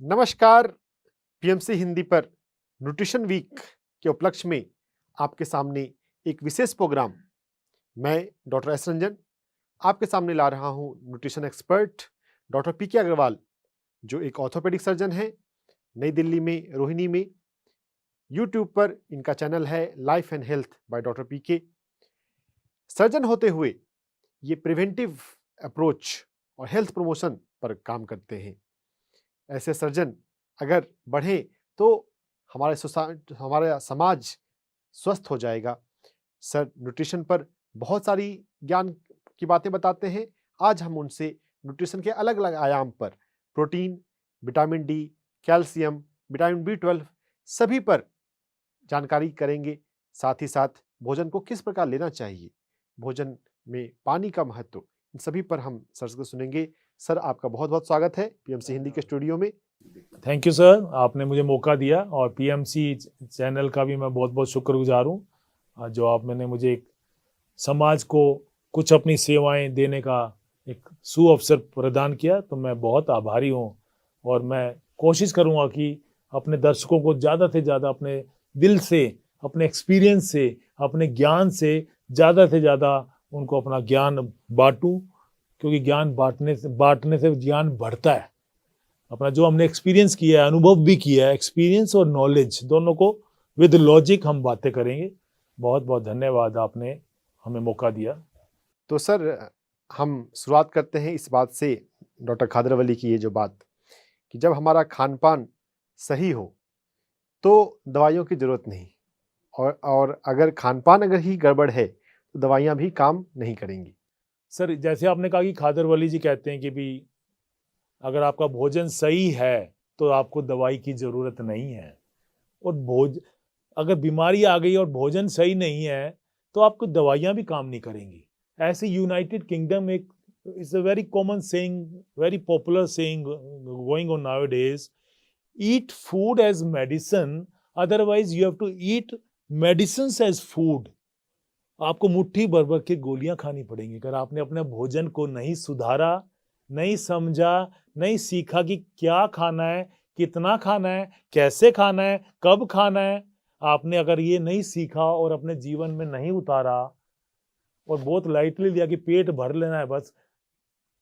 नमस्कार। पीएमसी हिंदी पर nutrition week के उपलक्ष्य में आपके सामने एक विशेष प्रोग्राम मैं डॉक्टर एस रंजन आपके सामने ला रहा हूं। न्यूट्रिशन एक्सपर्ट डॉक्टर पीके अग्रवाल, जो एक ऑर्थोपेडिक सर्जन हैं, नई दिल्ली में रोहिणी में। यूट्यूब पर इनका चैनल है life and health by doctor PK. Surgeon होते हुए ये प्रिवेंटिव अप्रोच और हेल्थ प्रमोशन पर काम करते हैं। ऐसे सर्जन अगर बढ़े तो हमारा समाज स्वस्थ हो जाएगा। सर न्यूट्रिशन पर बहुत सारी ज्ञान की बातें बताते हैं। आज हम उनसे न्यूट्रिशन के अलग अलग आयाम पर, protein, vitamin D, calcium, vitamin B12 सभी पर जानकारी करेंगे। साथ ही साथ भोजन को किस प्रकार लेना चाहिए, भोजन में पानी का महत्व, इन सभी पर हम सर से सुनेंगे। सर, आपका बहुत बहुत स्वागत है पीएमसी हिंदी के स्टूडियो में। थैंक यू सर, आपने मुझे मौका दिया और पीएमसी चैनल का भी मैं बहुत बहुत शुक्रगुजार हूँ जो आप मैंने मुझे एक समाज को कुछ अपनी सेवाएं देने का एक सुअवसर प्रदान किया, तो मैं बहुत आभारी हूँ। और मैं कोशिश करूँगा कि अपने दर्शकों को ज़्यादा से ज़्यादा अपने दिल से, अपने एक्सपीरियंस से, अपने ज्ञान से ज़्यादा उनको अपना ज्ञान बांटूँ, क्योंकि ज्ञान बांटने से ज्ञान बढ़ता है। अपना जो हमने एक्सपीरियंस किया है, अनुभव भी किया है, एक्सपीरियंस और नॉलेज दोनों को विद लॉजिक हम बातें करेंगे। बहुत बहुत धन्यवाद, आपने हमें मौका दिया। तो सर, हम शुरुआत करते हैं इस बात से, डॉक्टर खादरवली की ये जो बात कि जब हमारा खान पान सही हो तो दवाइयों की जरूरत नहीं, और अगर खान पान अगर ही गड़बड़ है तो दवाइयाँ भी काम नहीं करेंगी। सर, जैसे आपने कहा कि खादरवली जी कहते हैं कि भी अगर आपका भोजन सही है तो आपको दवाई की जरूरत नहीं है, और अगर बीमारी आ गई और भोजन सही नहीं है तो आपको दवाइयां भी काम नहीं करेंगी। ऐसे यूनाइटेड किंगडम एक it's a very common saying, very popular saying going on nowadays, eat food as medicine, otherwise you have to eat medicines as food. आपको मुट्ठी भर भर के गोलियां खानी पड़ेंगी अगर आपने अपने भोजन को नहीं सुधारा, नहीं समझा, नहीं सीखा कि क्या खाना है, कितना खाना है, कैसे खाना है, कब खाना है। आपने अगर ये नहीं सीखा और अपने जीवन में नहीं उतारा और बहुत लाइटली लिया कि पेट भर लेना है बस,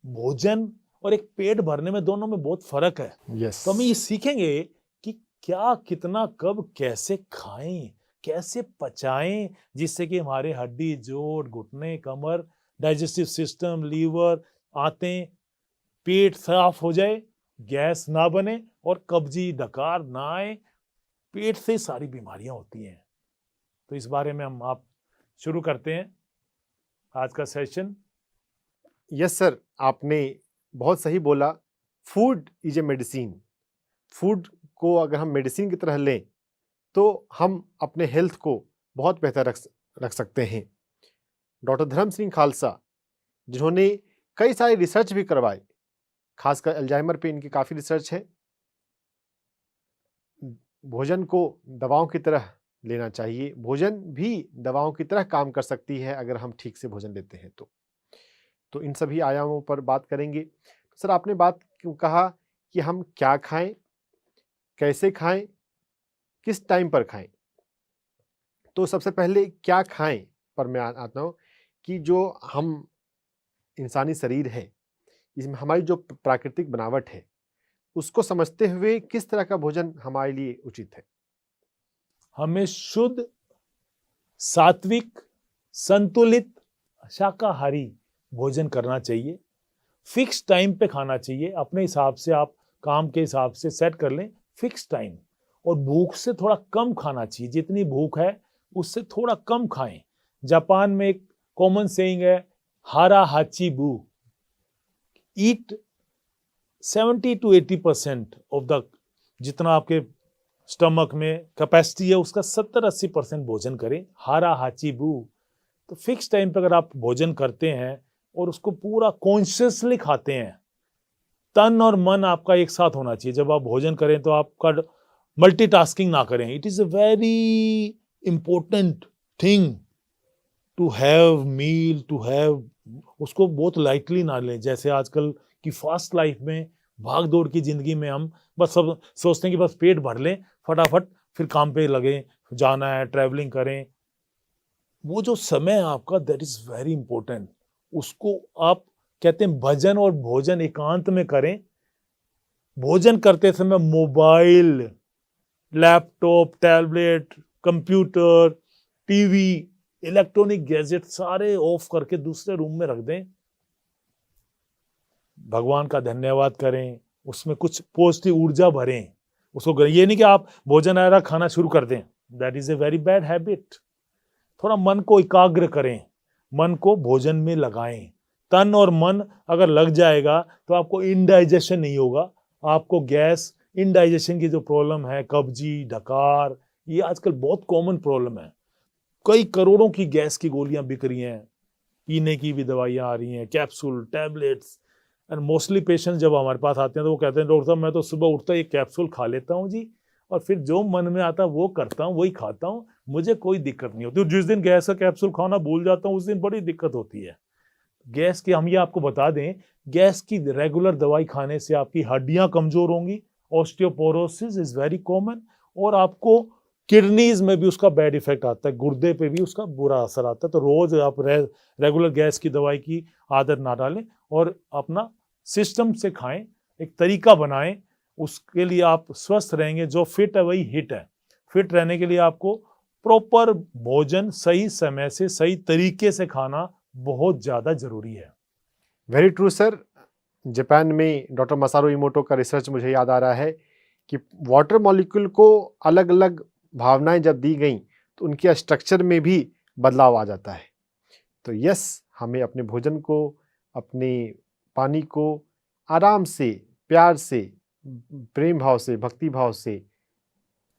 भोजन और एक पेट भरने में दोनों में बहुत फर्क है। yes. तो हम ये सीखेंगे कि क्या, कितना, कब, कैसे खाएं, कैसे पचाएं, जिससे कि हमारे हड्डी, जोड़, घुटने, कमर, डाइजेस्टिव सिस्टम, लीवर, आंतें, पेट साफ हो जाए, गैस ना बने और कब्जी, डकार ना आए। पेट से सारी बीमारियां होती हैं। तो इस बारे में हम आप शुरू करते हैं आज का सेशन। यस सर, आपने बहुत सही बोला। Food is a medicine. Food को अगर हम मेडिसिन की तरह लें तो हम अपने हेल्थ को बहुत बेहतर रख सकते हैं। डॉक्टर धर्म सिंह खालसा, जिन्होंने कई सारे रिसर्च भी करवाए, खासकर अल्जाइमर पे इनकी काफ़ी रिसर्च है। भोजन को दवाओं की तरह लेना चाहिए। भोजन भी दवाओं की तरह काम कर सकती है अगर हम ठीक से भोजन लेते हैं तो इन सभी आयामों पर बात करेंगे। सर, आपने बात क्यों कहा कि हम क्या खाएं, कैसे खाएं, किस टाइम पर खाएं। तो सबसे पहले क्या खाएं पर मैं आता हूं कि जो हम इंसानी शरीर है, इसमें हमारी जो प्राकृतिक बनावट है, उसको समझते हुए किस तरह का भोजन हमारे लिए उचित है। हमें शुद्ध, सात्विक, संतुलित, शाकाहारी भोजन करना चाहिए। फिक्स टाइम पे खाना चाहिए। अपने हिसाब से आप काम के हिसाब से सेट कर लें फिक्स टाइम, और भूख से थोड़ा कम खाना चाहिए। जितनी भूख है उससे थोड़ा कम खाएं। जापान में एक कॉमन सेइंग है, हारा हाची बू, ईट 70 to 80% ऑफ द, जितना आपके स्टमक में कैपेसिटी है उसका 70-80% भोजन करें। हारा हाची बू। तो फिक्स टाइम पे अगर आप भोजन करते हैं और उसको पूरा कॉन्शियसली खाते हैं, तन और मन आपका एक साथ होना चाहिए। जब आप भोजन करें तो आपका मल्टीटास्किंग ना करें। It is a very important thing to have meal, to have, उसको बहुत लाइटली ना लें। जैसे आजकल की फास्ट लाइफ में भाग दौड़ की जिंदगी में हम बस सब सोचते हैं कि बस पेट भर लें फटाफट, फिर काम पे लगे, जाना है, ट्रैवलिंग करें। वो जो समय है आपका, दैट इज वेरी इंपॉर्टेंट। उसको आप कहते हैं भजन और भोजन एकांत में करें। भोजन करते समय mobile, laptop, tablet, computer, TV, electronic gadget सारे ऑफ करके दूसरे रूम में रख दें। भगवान का धन्यवाद करें, उसमें कुछ पॉजिटिव ऊर्जा भरें उसको। ये नहीं कि आप भोजन आ रहा खाना शुरू कर दें, that is a very bad habit. थोड़ा मन को एकाग्र करें, मन को भोजन में लगाएं। तन और मन अगर लग जाएगा तो आपको इनडाइजेशन नहीं होगा, आपको गैस, इनडाइजेशन की जो प्रॉब्लम है, कब्जी, डकार, ये आजकल बहुत कॉमन प्रॉब्लम है। कई करोड़ों की गैस की गोलियां बिक रही हैं, पीने की भी दवाइयां आ रही हैं, capsule, tablets. And mostly patient जब हमारे पास आते हैं तो वो कहते हैं डॉक्टर साहब मैं तो सुबह उठता ही कैप्सूल खा लेता हूँ जी, और फिर जो मन में आता है वो करता हूँ, वही खाता हूँ, मुझे कोई दिक्कत नहीं होती। जिस दिन गैस का कैप्सूल खाना भूल जाता हूँ उस दिन बड़ी दिक्कत होती है। गैस की हम ये आपको बता दें, गैस की रेगुलर दवाई खाने से आपकी हड्डियां कमजोर होंगी, ऑस्टियोपोरोसिस इज वेरी कॉमन, और आपको किडनीज में भी उसका बैड इफेक्ट आता है, गुर्दे पे भी उसका बुरा असर आता है। तो रोज आप रेगुलर गैस की दवाई की आदत ना डालें और अपना सिस्टम से खाएं, एक तरीका बनाएं, उसके लिए आप स्वस्थ रहेंगे। जो फिट है वही हिट है। फिट रहने के लिए आपको प्रॉपर भोजन सही समय से सही तरीके से खाना बहुत ज्यादा जरूरी है। Very true sir. जापान में डॉक्टर मसारू इमोटो का रिसर्च मुझे याद आ रहा है कि वाटर मॉलिक्यूल को अलग अलग भावनाएं जब दी गई तो उनके स्ट्रक्चर में भी बदलाव आ जाता है। तो यस, हमें अपने भोजन को, अपने पानी को आराम से, प्यार से, प्रेम भाव से, भक्ति भाव से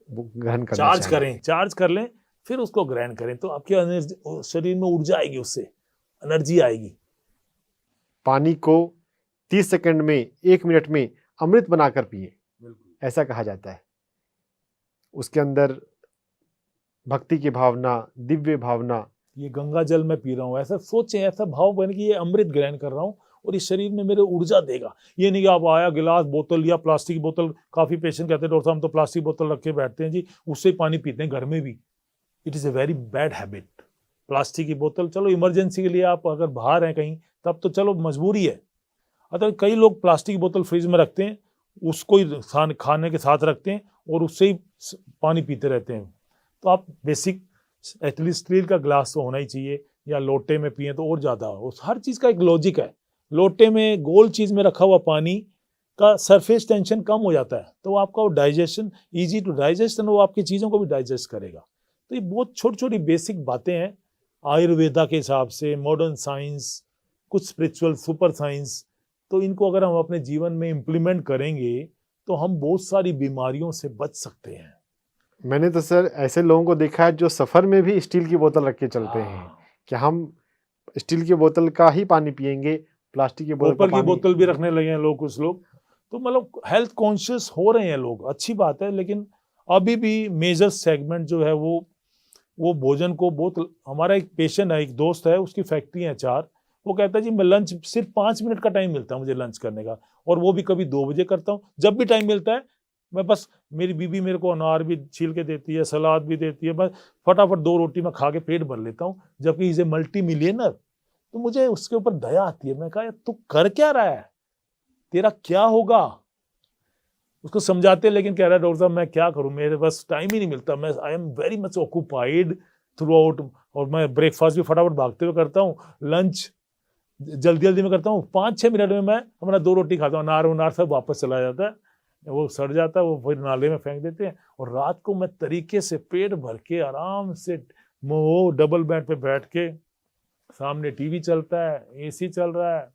ग्रहण करना चार्ज चाहिए। करें, चार्ज कर लें, फिर उसको ग्रहण करें तो आपके एनर्जी, शरीर में ऊर्जा आएगी, उससे एनर्जी आएगी। पानी को 30 सेकंड में, 1 मिनट में अमृत बनाकर पिए, ऐसा कहा जाता है। उसके अंदर भक्ति की भावना, दिव्य भावना। ये गंगा जल में पी रहा हूँ, ऐसा सोचें, ऐसा भाव बन कि ये अमृत ग्रहण कर रहा हूँ और इस शरीर में मेरे ऊर्जा देगा। ये नहीं कि आप आया गिलास, बोतल या प्लास्टिक की बोतल, काफी पेशेंट कहते हैं डॉक्टर साहब हम तो प्लास्टिक बोतल रख के बैठते हैं जी, उससे ही पानी पीते हैं घर में भी। It is a very bad habit. Plastic की बोतल चलो इमरजेंसी के लिए आप अगर बाहर हैं कहीं तब तो चलो मजबूरी है, अतः कई लोग प्लास्टिक की बोतल फ्रिज में रखते हैं, उसको ही खाने के साथ रखते हैं और उससे ही पानी पीते रहते हैं। तो आप बेसिक एटलीस्ट स्टील का ग्लास तो होना ही चाहिए, या लोटे में पिए तो और ज़्यादा। उस हर चीज़ का एक लॉजिक है। लोटे में, गोल चीज़ में रखा हुआ पानी का सरफेस टेंशन कम हो जाता है, तो आपका वो डाइजेशन ईजी टू डाइजेशन, वो आपकी चीज़ों को भी डाइजेस्ट करेगा। तो ये बहुत छोटी छोटी बेसिक बातें हैं आयुर्वेदा के हिसाब से, मॉडर्न साइंस, कुछ स्पिरिचुअल, सुपर साइंस। तो इनको अगर हम अपने जीवन में इम्प्लीमेंट करेंगे तो हम बहुत सारी बीमारियों से बच सकते हैं। मैंने तो सर ऐसे लोगों को देखा है जो सफ़र में भी स्टील की बोतल रख के चलते हैं कि हम स्टील की बोतल का ही पानी पिएंगे, प्लास्टिक की बोतल की बोतल भी रखने लगे हैं लोग, कुछ लोग। तो मतलब हेल्थ कॉन्शियस हो रहे हैं लोग, अच्छी बात है। लेकिन अभी भी मेजर सेगमेंट जो है वो भोजन को बहुत, हमारा एक पेशेंट है, एक दोस्त है, उसकी फैक्ट्री है 4, वो कहता है जी मैं लंच, सिर्फ 5 मिनट का टाइम मिलता है मुझे लंच करने का, और वो भी कभी 2 बजे करता हूँ। जब भी टाइम मिलता है मैं बस, मेरी बीबी मेरे को अनार भी छील के देती है, सलाद भी देती है, बस फटाफट 2 रोटी में खा के पेट भर लेता हूँ। जबकि इज ए मल्टी मिलियनर। तो मुझे उसके ऊपर दया आती है। मैं कहा तू कर क्या रहा है, तेरा क्या होगा? उसको समझाते, लेकिन कह रहा है डॉक्टर साहब मैं क्या करूं, मेरे पास टाइम ही नहीं मिलता, मैं I am very much occupied through out, और मैं ब्रेकफास्ट भी फटाफट भागते हुए करता हूँ, लंच जल्दी जल्दी में करता हूँ, 5-6 मिनट में मैं अपना 2 रोटी खाता हूँ, अनार सब वापस चला जाता है, वो सड़ जाता है, वो फिर नाले में फेंक देते हैं। और रात को मैं तरीके से पेट भर के आराम से वो डबल बेड पे बैठ के, सामने टीवी चलता है, एसी चल रहा है,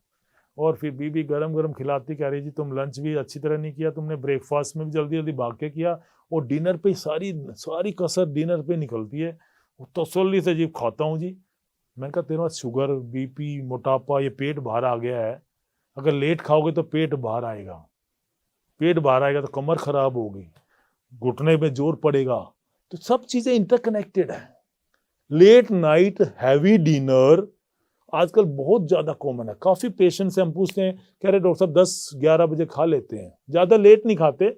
और फिर बीबी गरम गरम खिलाती, कह रही जी तुम लंच भी अच्छी तरह नहीं किया, तुमने ब्रेकफास्ट में भी जल्दी जल्दी भाग के किया, और डिनर पे सारी कसर डिनर पे निकलती है। तसल्ली से जी खाता हूँ जी। मैंने कहा तेरे पास शुगर, बीपी, मोटापा, ये पेट बाहर आ गया है, अगर लेट खाओगे तो पेट बाहर आएगा, पेट बाहर आएगा तो कमर खराब होगी, घुटने में जोर पड़ेगा। तो सब चीजें इंटरकनेक्टेड है। लेट नाइट हैवी डिनर आजकल बहुत ज्यादा कॉमन है। काफी पेशेंट से हम पूछते हैं, कह रहे डॉक्टर साहब 10-11 बजे खा लेते हैं, ज्यादा लेट नहीं खाते,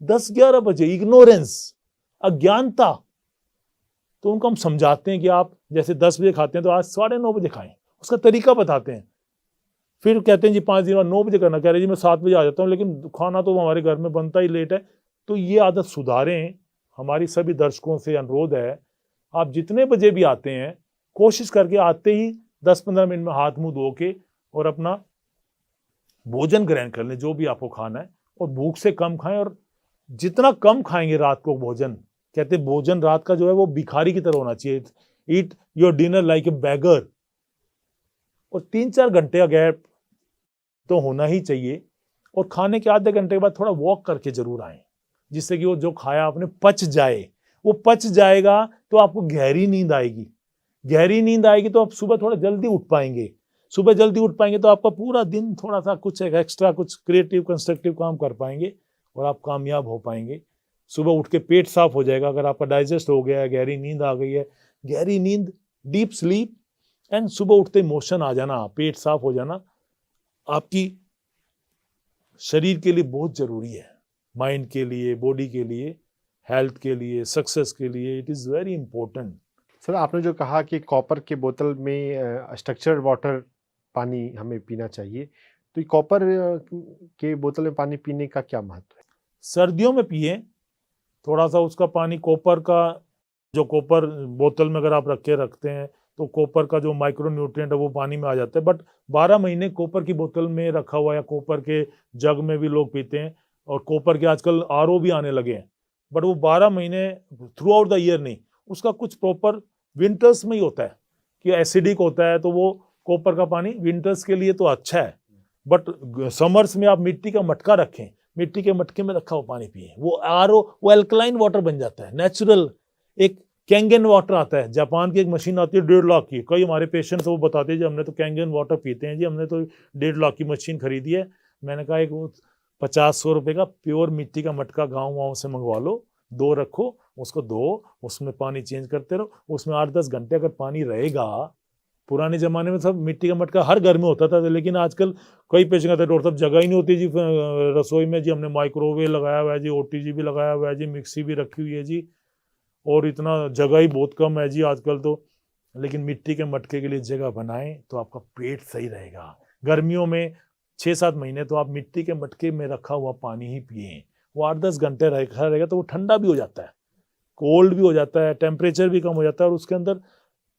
10-11 बजे। इग्नोरेंस, अज्ञानता। तो उनको हम समझाते हैं कि आप जैसे 10 बजे खाते हैं तो आज 9:30 बजे खाएं, उसका तरीका बताते हैं। फिर कहते हैं जी 5 दिन बाद 9 बजे करना, कह रहे जी मैं 7 बजे आ जाता हूँ, लेकिन खाना तो हमारे घर में बनता ही लेट है। तो ये आदत सुधारें। हमारी सभी दर्शकों से अनुरोध है, आप जितने बजे भी आते हैं, कोशिश करके आते ही 10-15 मिनट में हाथ मुंह धो के और अपना भोजन ग्रहण कर लें, जो भी आपको खाना है, और भूख से कम खाएं। और जितना कम खाएंगे रात को भोजन, कहते हैं भोजन रात का जो है वो भिखारी की तरह होना चाहिए। Eat your dinner like a bagger. और 3-4 घंटे का गैप तो होना ही चाहिए। और खाने के आधे घंटे के बाद थोड़ा वॉक करके जरूर आए, जिससे कि वो जो खाया आपने पच जाए। वो पच जाएगा तो आपको गहरी नींद आएगी। गहरी नींद आएगी तो आप सुबह थोड़ा जल्दी उठ पाएंगे। सुबह जल्दी उठ पाएंगे तो आपका पूरा दिन थोड़ा सा कुछ एक्स्ट्रा, कुछ क्रिएटिव कंस्ट्रक्टिव काम कर पाएंगे और आप कामयाब हो पाएंगे। सुबह उठ के पेट साफ हो जाएगा। अगर आपका डाइजेस्ट हो गया है, गहरी नींद आ गई है, गहरी नींद, डीप स्लीप, एंड सुबह उठते मोशन आ जाना, पेट साफ हो जाना, आपकी शरीर के लिए बहुत जरूरी है। माइंड के लिए, बॉडी के लिए, हेल्थ के लिए, सक्सेस के लिए, it is very important. Sir, आपने जो कहा कि कॉपर के बोतल में स्ट्रक्चर्ड वाटर पानी हमें पीना चाहिए, तो ये कॉपर के बोतल में पानी पीने का क्या महत्व है? सर्दियों में पिए थोड़ा सा उसका पानी, कॉपर का जो कॉपर बोतल में अगर आप रखते हैं तो कॉपर का जो माइक्रो न्यूट्रिएंट है वो पानी में आ जाता है। बट 12 महीने कॉपर की बोतल में रखा हुआ या कॉपर के जग में भी लोग पीते हैं। और कॉपर के आजकल आरओ भी आने लगे हैं, बट वो 12 महीने थ्रू आउट द ईयर नहीं। उसका कुछ प्रॉपर विंटर्स में ही होता है कि एसिडिक होता है, तो वो कॉपर का पानी विंटर्स के लिए तो अच्छा है। बट समर्स में आप मिट्टी का मटका रखें, मिट्टी के मटके में रखा हुआ पानी पिए, वो आरओ, वो एल्कलाइन वाटर बन जाता है, नेचुरल। एक कैंगन वाटर आता है, जापान की एक मशीन आती है 1.5 लाख की। कई हमारे पेशेंट्स वो बताते हैं जी हमने तो कैंगन वाटर पीते हैं जी, हमने तो 1.5 लाख की मशीन खरीदी है। मैंने कहा एक 50-100 रुपए का प्योर मिट्टी का मटका गाँव से मंगवा लो, 2 रखो, उसको धो, उसमें पानी चेंज करते रहो, उसमें 8-10 घंटे अगर पानी रहेगा। पुराने जमाने में सब मिट्टी का मटका हर घर में होता था, लेकिन आजकल कई पेशेंट कहते हैं डॉक्टर साहब जगह ही नहीं होती जी रसोई में जी, हमने माइक्रोवेव लगाया हुआ है जी, ओटीजी भी लगाया हुआ है जी, मिक्सी भी रखी हुई है जी, और इतना जगह ही बहुत कम है जी आजकल तो। लेकिन मिट्टी के मटके के लिए जगह बनाएं तो आपका पेट सही रहेगा। गर्मियों में 6-7 महीने तो आप मिट्टी के मटके में रखा हुआ पानी ही पिए। वो 8-10 घंटे रखा रहेगा तो वो ठंडा भी हो जाता है, कोल्ड भी हो जाता है, टेम्परेचर भी कम हो जाता है, और उसके अंदर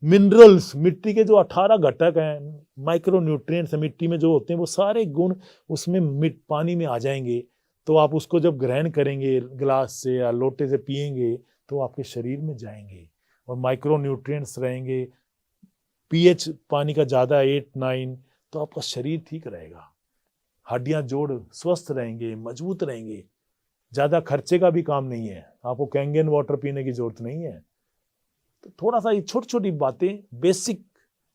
मिनरल्स, मिट्टी के जो 18 घटक हैं, माइक्रो न्यूट्रिएंट्स मिट्टी में जो होते हैं, वो सारे गुण उसमें पानी में आ जाएंगे। तो आप उसको जब ग्रहण करेंगे, गिलास से या लोटे से पिएंगे, तो आपके शरीर में जाएंगे और माइक्रो न्यूट्रिएंट्स रहेंगे। पीएच पानी का ज़्यादा 8-9, तो आपका शरीर ठीक रहेगा, हड्डियां जोड़ स्वस्थ रहेंगे, मजबूत रहेंगे। ज़्यादा खर्चे का भी काम नहीं है, आपको कैंगन वाटर पीने की जरूरत नहीं है। तो थोड़ा सा ये छोटी छोटी बातें, बेसिक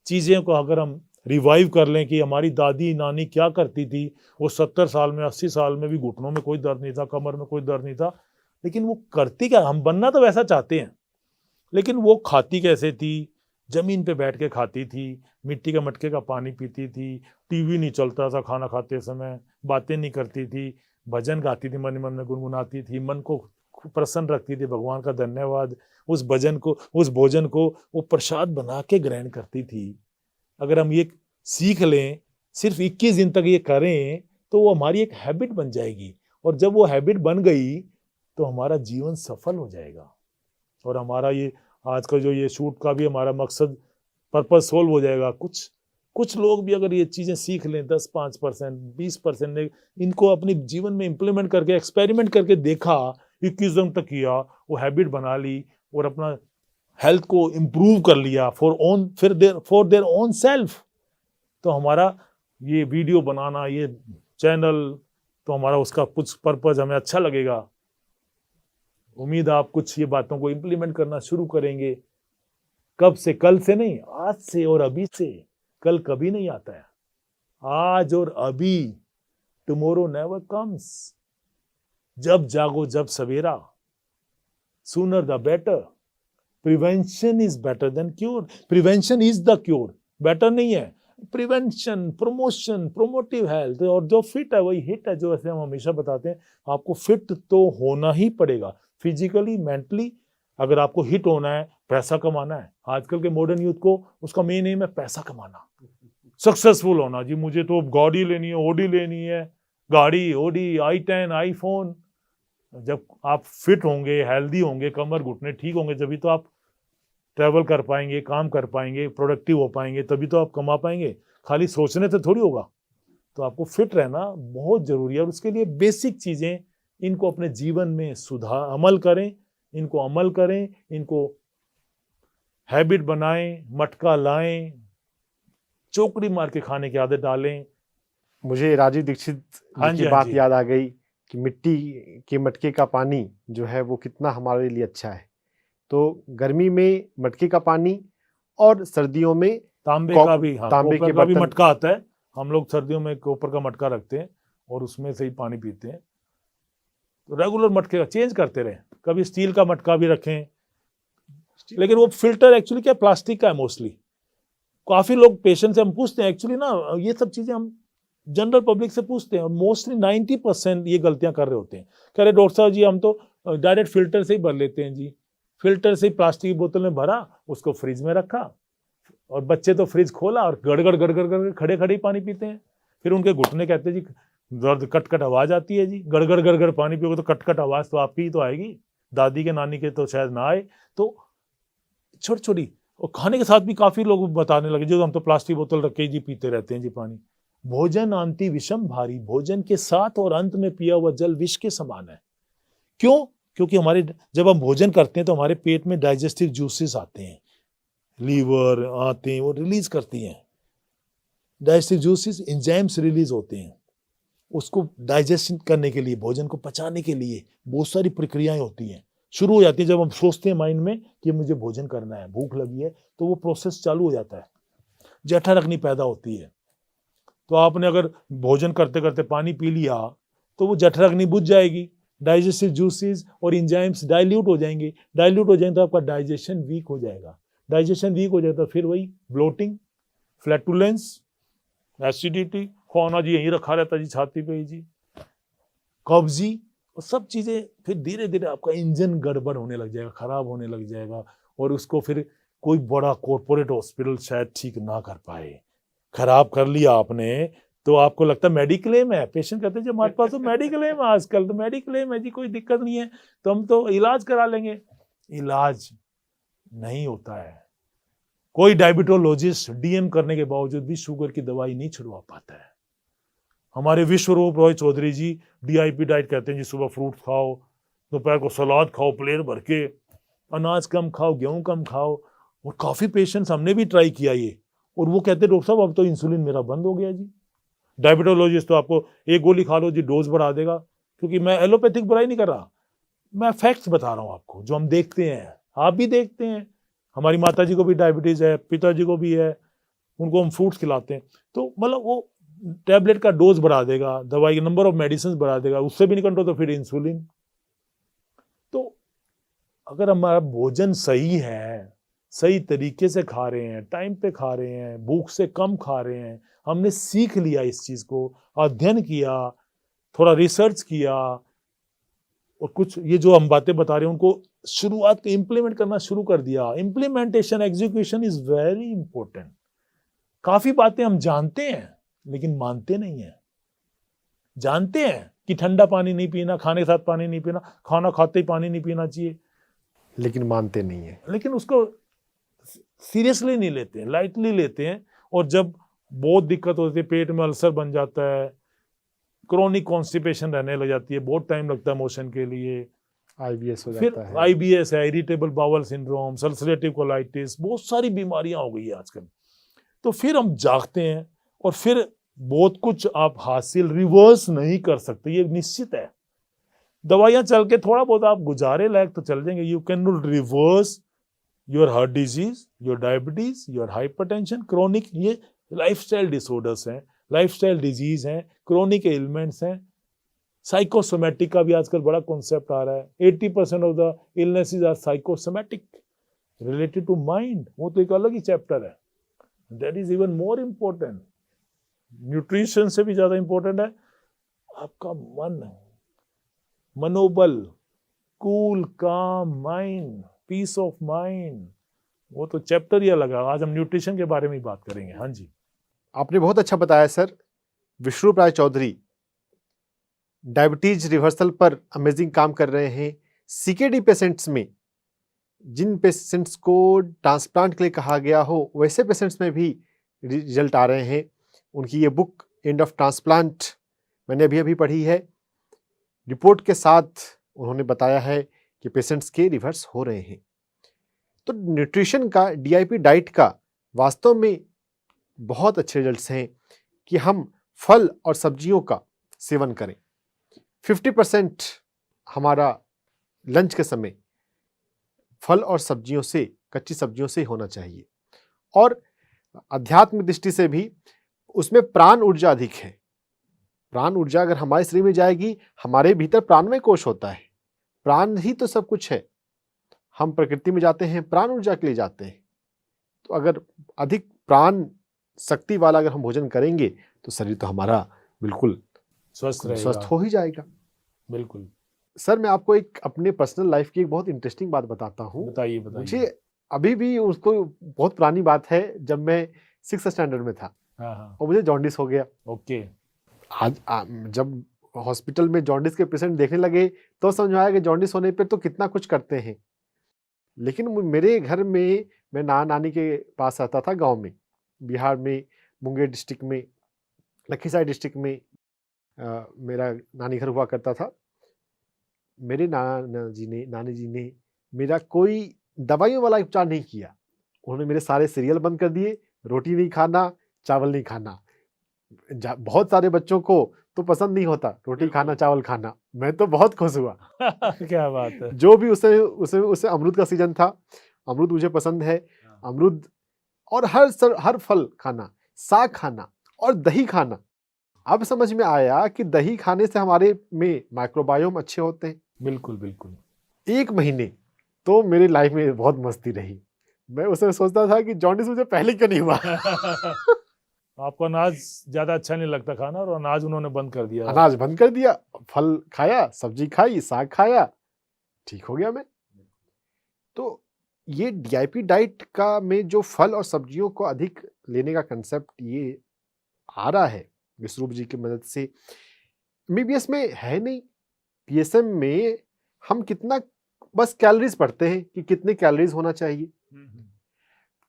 चीज़ें को अगर हम रिवाइव कर लें कि हमारी दादी नानी क्या करती थी, वो 70 साल में 80 साल में भी घुटनों में कोई दर्द नहीं था, कमर में कोई दर्द नहीं था, लेकिन वो करती क्या, हम बनना तो वैसा चाहते हैं, लेकिन वो खाती कैसे थी, जमीन पे बैठ के खाती थी, मिट्टी के मटके का पानी पीती थी, टीवी नहीं चलता था खाना खाते समय, बातें नहीं करती थी, भजन गाती थी, मन मन में गुनगुनाती थी, मन को प्रसन्न रखती थी, भगवान का धन्यवाद, उस भजन को, उस भोजन को वो प्रसाद बना के ग्रहण करती थी। अगर हम ये सीख लें, सिर्फ 21 दिन तक ये करें, तो वो हमारी एक हैबिट बन जाएगी, और जब वो हैबिट बन गई तो हमारा जीवन सफल हो जाएगा। और हमारा ये आज का जो ये शूट का भी हमारा मकसद, पर्पस सोल्व हो जाएगा। कुछ लोग भी अगर ये चीज़ें सीख लें, 10-5%, 20% ने इनको अपने जीवन में इम्प्लीमेंट करके, एक्सपेरिमेंट करके देखा, 21 दिन तक किया, वो हैबिट बना ली और अपना हेल्थ को इम्प्रूव कर लिया फॉर देयर ओन सेल्फ, तो हमारा ये वीडियो बनाना, ये चैनल, तो हमारा उसका कुछ पर्पस हमें अच्छा लगेगा। उम्मीद है आप कुछ ये बातों को इम्प्लीमेंट करना शुरू करेंगे। कब से? कल से नहीं, आज से और अभी से। कल कभी नहीं आता है, आज और अभी। Tomorrow never comes. जब जागो जब सवेरा, sooner the better. Prevention is better than cure, prevention is the cure. Better नहीं है। प्रिवेंशन, प्रमोशन, प्रोमोटिव हेल्थ, और जो फिट है वही हिट है, जो ऐसे हम हमेशा बताते हैं। आपको फिट तो होना ही पड़ेगा, फिजिकली, मेंटली। अगर आपको हिट होना है, पैसा कमाना है, आजकल के मॉडर्न यूथ को उसका मेन एम है पैसा कमाना, सक्सेसफुल होना। जी मुझे तो गाड़ी लेनी है, ओडी लेनी है, गाड़ी, ओडी, i10, आईफोन। जब आप फिट होंगे, हेल्दी होंगे, कमर घुटने ठीक होंगे, जब तो आप ट्रैवल कर पाएंगे, काम कर पाएंगे, प्रोडक्टिव हो पाएंगे, तभी तो आप कमा पाएंगे। खाली सोचने से थोड़ी होगा। तो आपको फिट रहना बहुत जरूरी है, और उसके लिए बेसिक चीजें, इनको अपने जीवन में अमल करें, इनको हैबिट बनाएं, मटका लाएं, चौकड़ी मार के खाने की आदत डालें। मुझे राजीव दीक्षित हाँ जी जी, की हाँ बात जी। याद आ गई कि मिट्टी के मटके का पानी जो है वो कितना हमारे लिए अच्छा है। तो गर्मी में मटके का पानी और सर्दियों में तांबे का भी, हाँ, तांबे के कॉपर का भी बर्तन। मटका आता है। हम लोग सर्दियों में कॉपर का मटका रखते हैं और उसमें से ही पानी पीते हैं। तो रेगुलर मटके का चेंज करते रहें, कभी स्टील का मटका भी रखें, लेकिन वो फिल्टर एक्चुअली क्या प्लास्टिक का है मोस्टली। काफी लोग पेशेंट से हम पूछते हैं, एक्चुअली ना ये सब चीजें हम जनरल पब्लिक से पूछते हैं, मोस्टली 90% ये गलतियां कर रहे होते हैं। कह रहे डॉक्टर साहब जी हम तो डायरेक्ट फिल्टर से ही भर लेते हैं। जी फिल्टर से ही प्लास्टिक की बोतल में भरा, उसको फ्रिज में रखा, और बच्चे तो फ्रिज खोला और गड़गड़ गड़गड़ गड़गड़ खड़े खड़े ही पानी पीते हैं। फिर उनके घुटने कहते हैं जी दर्द, कटकट आवाज आती है। जी गड़गड़ गड़गड़ पानी पियोगे तो कटकट आवाज तो आपकी ही तो आएगी, दादी के नानी के तो शायद ना आए। तो छोटी छोटी, और खाने के साथ भी काफी लोग बताने लगे जो हम तो प्लास्टिक बोतल रख के जी पीते रहते हैं जी पानी। भोजन आंति विषम भारी, भोजन के साथ और अंत में पिया हुआ जल विष के समान है। क्यों? क्योंकि हमारे जब हम भोजन करते हैं तो हमारे पेट में डाइजेस्टिव जूसेस आते हैं, लीवर आते हैं, वो रिलीज करती हैं डाइजेस्टिव जूसेस, एंजाइम्स रिलीज होते हैं। उसको डाइजेशन करने के लिए, भोजन को पचाने के लिए बहुत सारी प्रक्रियाएं होती हैं, शुरू हो जाती है। जब हम सोचते हैं माइंड में कि मुझे भोजन करना है, भूख लगी है, तो वो प्रोसेस चालू हो जाता है, जठराग्नि पैदा होती है। तो आपने अगर भोजन करते करते पानी पी लिया तो वो जठराग्नि बुझ जाएगी, डाइजेस्टिव जूसेस और एंजाइम्स डाइल्यूट हो जाएंगे, तो आपका डाइजेशन वीक हो जाएगा। डाइजेशन वीक हो जाता है, फिर वही ब्लोटिंग, फ्लैटुलेंस, एसिडिटी, खाना जी यहीं रखा रहता जी छाती पे ही जी, कब्जी, और सब चीजें। फिर धीरे धीरे आपका इंजन गड़बड़ होने लग जाएगा, खराब होने लग जाएगा, और उसको फिर कोई बड़ा कॉर्पोरेट हॉस्पिटल शायद ठीक ना कर पाए। खराब कर लिया आपने तो आपको लगता है मेडिक्लेम है, पेशेंट कहते हैं जी हमारे पास तो मेडिक्लेम है, आजकल तो मेडिक्लेम है जी, कोई दिक्कत नहीं है, तो हम तो इलाज करा लेंगे। इलाज नहीं होता है। कोई डायबिटोलॉजिस्ट डीएम करने के बावजूद भी शुगर की दवाई नहीं छुड़वा पाता है। हमारे विश्वरूप रॉय चौधरी जी डीआईपी डाइट कहते हैं जी, सुबह फ्रूट खाओ, दोपहर को सलाद खाओ प्लेट भर के, अनाज कम खाओ, गेहूं कम खाओ। और काफी पेशेंट्स हमने भी ट्राई किया ये, और वो कहते हैं डॉक्टर साहब अब तो इंसुलिन मेरा बंद हो गया जी। डायबिटोलॉजिस्ट तो आपको एक गोली खा लो जी डोज बढ़ा देगा, क्योंकि मैं एलोपैथिक बुराई नहीं कर रहा, मैं फैक्ट्स बता रहा हूँ आपको जो हम देखते हैं, आप भी देखते हैं। हमारी माता जी को भी डायबिटीज है, पिताजी को भी है, उनको हम फ्रूट्स खिलाते हैं, तो मतलब वो टैबलेट का डोज बढ़ा देगा, दवाई के नंबर ऑफ मेडिसिन बढ़ा देगा, उससे भी नहीं कंट्रोल तो फिर इंसुलिन। तो अगर हमारा भोजन सही है, सही तरीके से खा रहे हैं, टाइम पे खा रहे हैं, भूख से कम खा रहे हैं, हमने सीख लिया इस चीज को, अध्ययन किया, थोड़ा रिसर्च किया, और कुछ ये जो हम बातें बता रहे हैं उनको शुरुआत इंप्लीमेंट करना शुरू कर दिया। Implementation, execution is very important. काफी बातें हम जानते हैं लेकिन मानते नहीं है। जानते हैं कि ठंडा पानी नहीं पीना, खाने के साथ पानी नहीं पीना, खाना खाते ही पानी नहीं पीना चाहिए, लेकिन मानते नहीं है, लेकिन उसको सीरियसली नहीं लेते हैं, लाइटली लेते हैं। और जब बहुत दिक्कत होती है, पेट में अल्सर बन जाता है, क्रोनिक कॉन्स्टिपेशन रहने लग जाती है, बहुत टाइम लगता है मोशन के लिए, आईबीएस हो फिर जाता है, आईबीएस है, irritable bowel syndrome, ulcerative colitis, बहुत सारी बीमारियां हो गई है आजकल। तो फिर हम जागते हैं, और फिर बहुत कुछ आप हासिल रिवर्स नहीं कर सकते, ये निश्चित है। दवाइयां चल के थोड़ा बहुत आप गुजारे लायक तो चल जाएंगे, you can not reverse your heart disease, your diabetes, your hypertension, chronic, ये लाइफस्टाइल डिसऑर्डर्स हैं, लाइफस्टाइल डिजीज हैं, क्रोनिक एलिमेंट्स हैं। साइकोसोमैटिक का भी आजकल बड़ा कॉन्सेप्ट आ रहा है। 80% of the illnesses are psychosomatic, related to mind, वो तो एक अलग ही चैप्टर है। That is even more important. Nutrition से भी ज्यादा इम्पोर्टेंट है आपका मन, मनोबल, कूल काम माइंड, पीस ऑफ माइंड, वो तो चैप्टर ही अलग है। आज हम न्यूट्रिशन के बारे में ही बात करेंगे। हाँ जी, आपने बहुत अच्छा बताया सर। विश्वरूप राय चौधरी डायबिटीज रिवर्सल पर अमेजिंग काम कर रहे हैं। सीकेडी पेशेंट्स में, जिन पेशेंट्स को ट्रांसप्लांट के लिए कहा गया हो वैसे पेशेंट्स में भी रिजल्ट आ रहे हैं। उनकी ये बुक एंड ऑफ ट्रांसप्लांट मैंने अभी पढ़ी है। रिपोर्ट के साथ उन्होंने बताया है कि पेशेंट्स के रिवर्स हो रहे हैं। तो न्यूट्रिशन का, डीआईपी डाइट का वास्तव में बहुत अच्छे रिजल्ट्स हैं कि हम फल और सब्जियों का सेवन करें। 50% हमारा लंच के समय फल और सब्जियों से, कच्ची सब्जियों से होना चाहिए। और आध्यात्मिक दृष्टि से भी उसमें प्राण ऊर्जा अधिक है। प्राण ऊर्जा अगर हमारे शरीर में जाएगी, हमारे भीतर प्राणमय कोश होता है, प्राण ही तो सब कुछ है। हम प्रकृति में जाते हैं प्राण ऊर्जा के लिए जाते हैं। तो अगर अधिक प्राण शक्ति वाला अगर हम भोजन करेंगे तो शरीर तो हमारा बिल्कुल स्वस्थ हो ही जाएगा। बिल्कुल सर, मैं आपको एक अपने पर्सनल लाइफ की एक बहुत इंटरेस्टिंग बात बताता हूँ। बताइए। मुझे अभी भी उसको, बहुत पुरानी बात है, जब मैं 6th स्टैंडर्ड में था। हाँ। और मुझे जॉन्डिस हो गया। ओके। आज जब हॉस्पिटल में जॉन्डिस के पेशेंट देखने लगे तो समझ में आया कि जॉन्डिस होने पे तो कितना कुछ करते हैं। लेकिन मेरे घर में, मैं नानी के पास रहता था गांव में, बिहार में, मुंगेर डिस्ट्रिक्ट में, लखीसराय डिस्ट्रिक्ट में मेरा नानी घर हुआ करता था। मेरे नानी जी ने मेरा कोई दवाइयों वाला उपचार नहीं किया। उन्होंने मेरे सारे सीरियल बंद कर दिए, रोटी नहीं खाना, चावल नहीं खाना। बहुत सारे बच्चों को तो पसंद नहीं होता रोटी खाना, चावल खाना। मैं तो बहुत खुश हुआ। क्या बात है। जो भी उसे अमरूद का सीजन था, अमरूद मुझे पसंद है, अमरूद और हर फल खाना, साग खाना और दही खाना। अब समझ में आया कि दही खाने से हमारे में माइक्रोबायोम अच्छे होते हैं। बिल्कुल बिल्कुल। 1 महीने तो मेरी लाइफ में बहुत मस्ती रही। मैं उसमें सोचता था कि जॉन्डिस मुझे पहले क्यों नहीं हुआ। आपको अनाज ज्यादा अच्छा नहीं लगता खाना, और अनाज उन्होंने बंद कर दिया। अनाज बंद कर दिया, फल खाया, सब्जी खाई, साग खाया, ठीक हो गया मैं। तो ये डीआईपी डाइट का में जो फल और सब्जियों को अधिक लेने का कंसेप्ट ये आ रहा है विश्वरूप जी की मदद से। एमबीबीएस में है नहीं, पीएसएम में हम कितना बस कैलोरीज पढ़ते हैं कि कितने कैलोरीज होना चाहिए।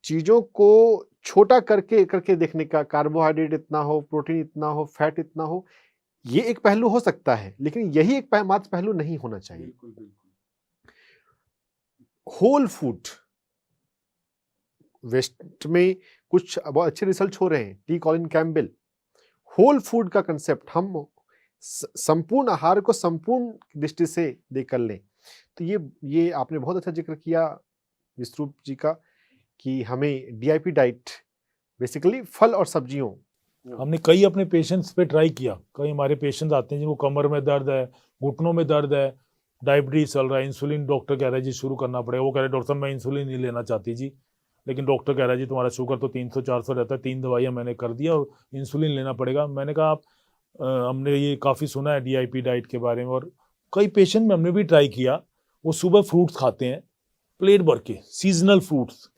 चीजों को छोटा करके देखने का, कार्बोहाइड्रेट इतना हो, प्रोटीन इतना हो, फैट इतना हो, ये एक पहलू हो सकता है, लेकिन यही एक मात्र पहलू नहीं होना चाहिए। बिल्कुल। होल फूड, वेस्ट में कुछ बहुत अच्छे रिसर्च हो रहे हैं, T Colin Campbell, whole food का कंसेप्ट, हम संपूर्ण आहार को संपूर्ण दृष्टि से देख कर लें। तो ये आपने बहुत अच्छा जिक्र किया विश्वरूप जी का कि हमें डीआईपी डाइट बेसिकली फल और सब्जियों। हमने कई अपने पेशेंट्स पे ट्राई किया। कई हमारे पेशेंट्स आते हैं जिनको कमर में दर्द है, घुटनों में दर्द है, डायबिटीज चल रहा है, इंसुलिन डॉक्टर कह रहा है जी शुरू करना पड़ेगा। वो कह रहे डॉक्टर साहब मैं इंसुलिन नहीं लेना चाहती जी, लेकिन डॉक्टर कह रहा है जी तुम्हारा शुगर तो 300-400 रहता है, 3 दवाइयाँ मैंने कर दिया और इंसुलिन लेना पड़ेगा। मैंने कहा आप हमने ये काफ़ी सुना है डीआईपी डाइट के बारे में, और कई पेशेंट में हमने भी ट्राई किया। वो सुबह फ्रूट्स खाते हैं प्लेट भर के, सीजनल फ्रूट्स,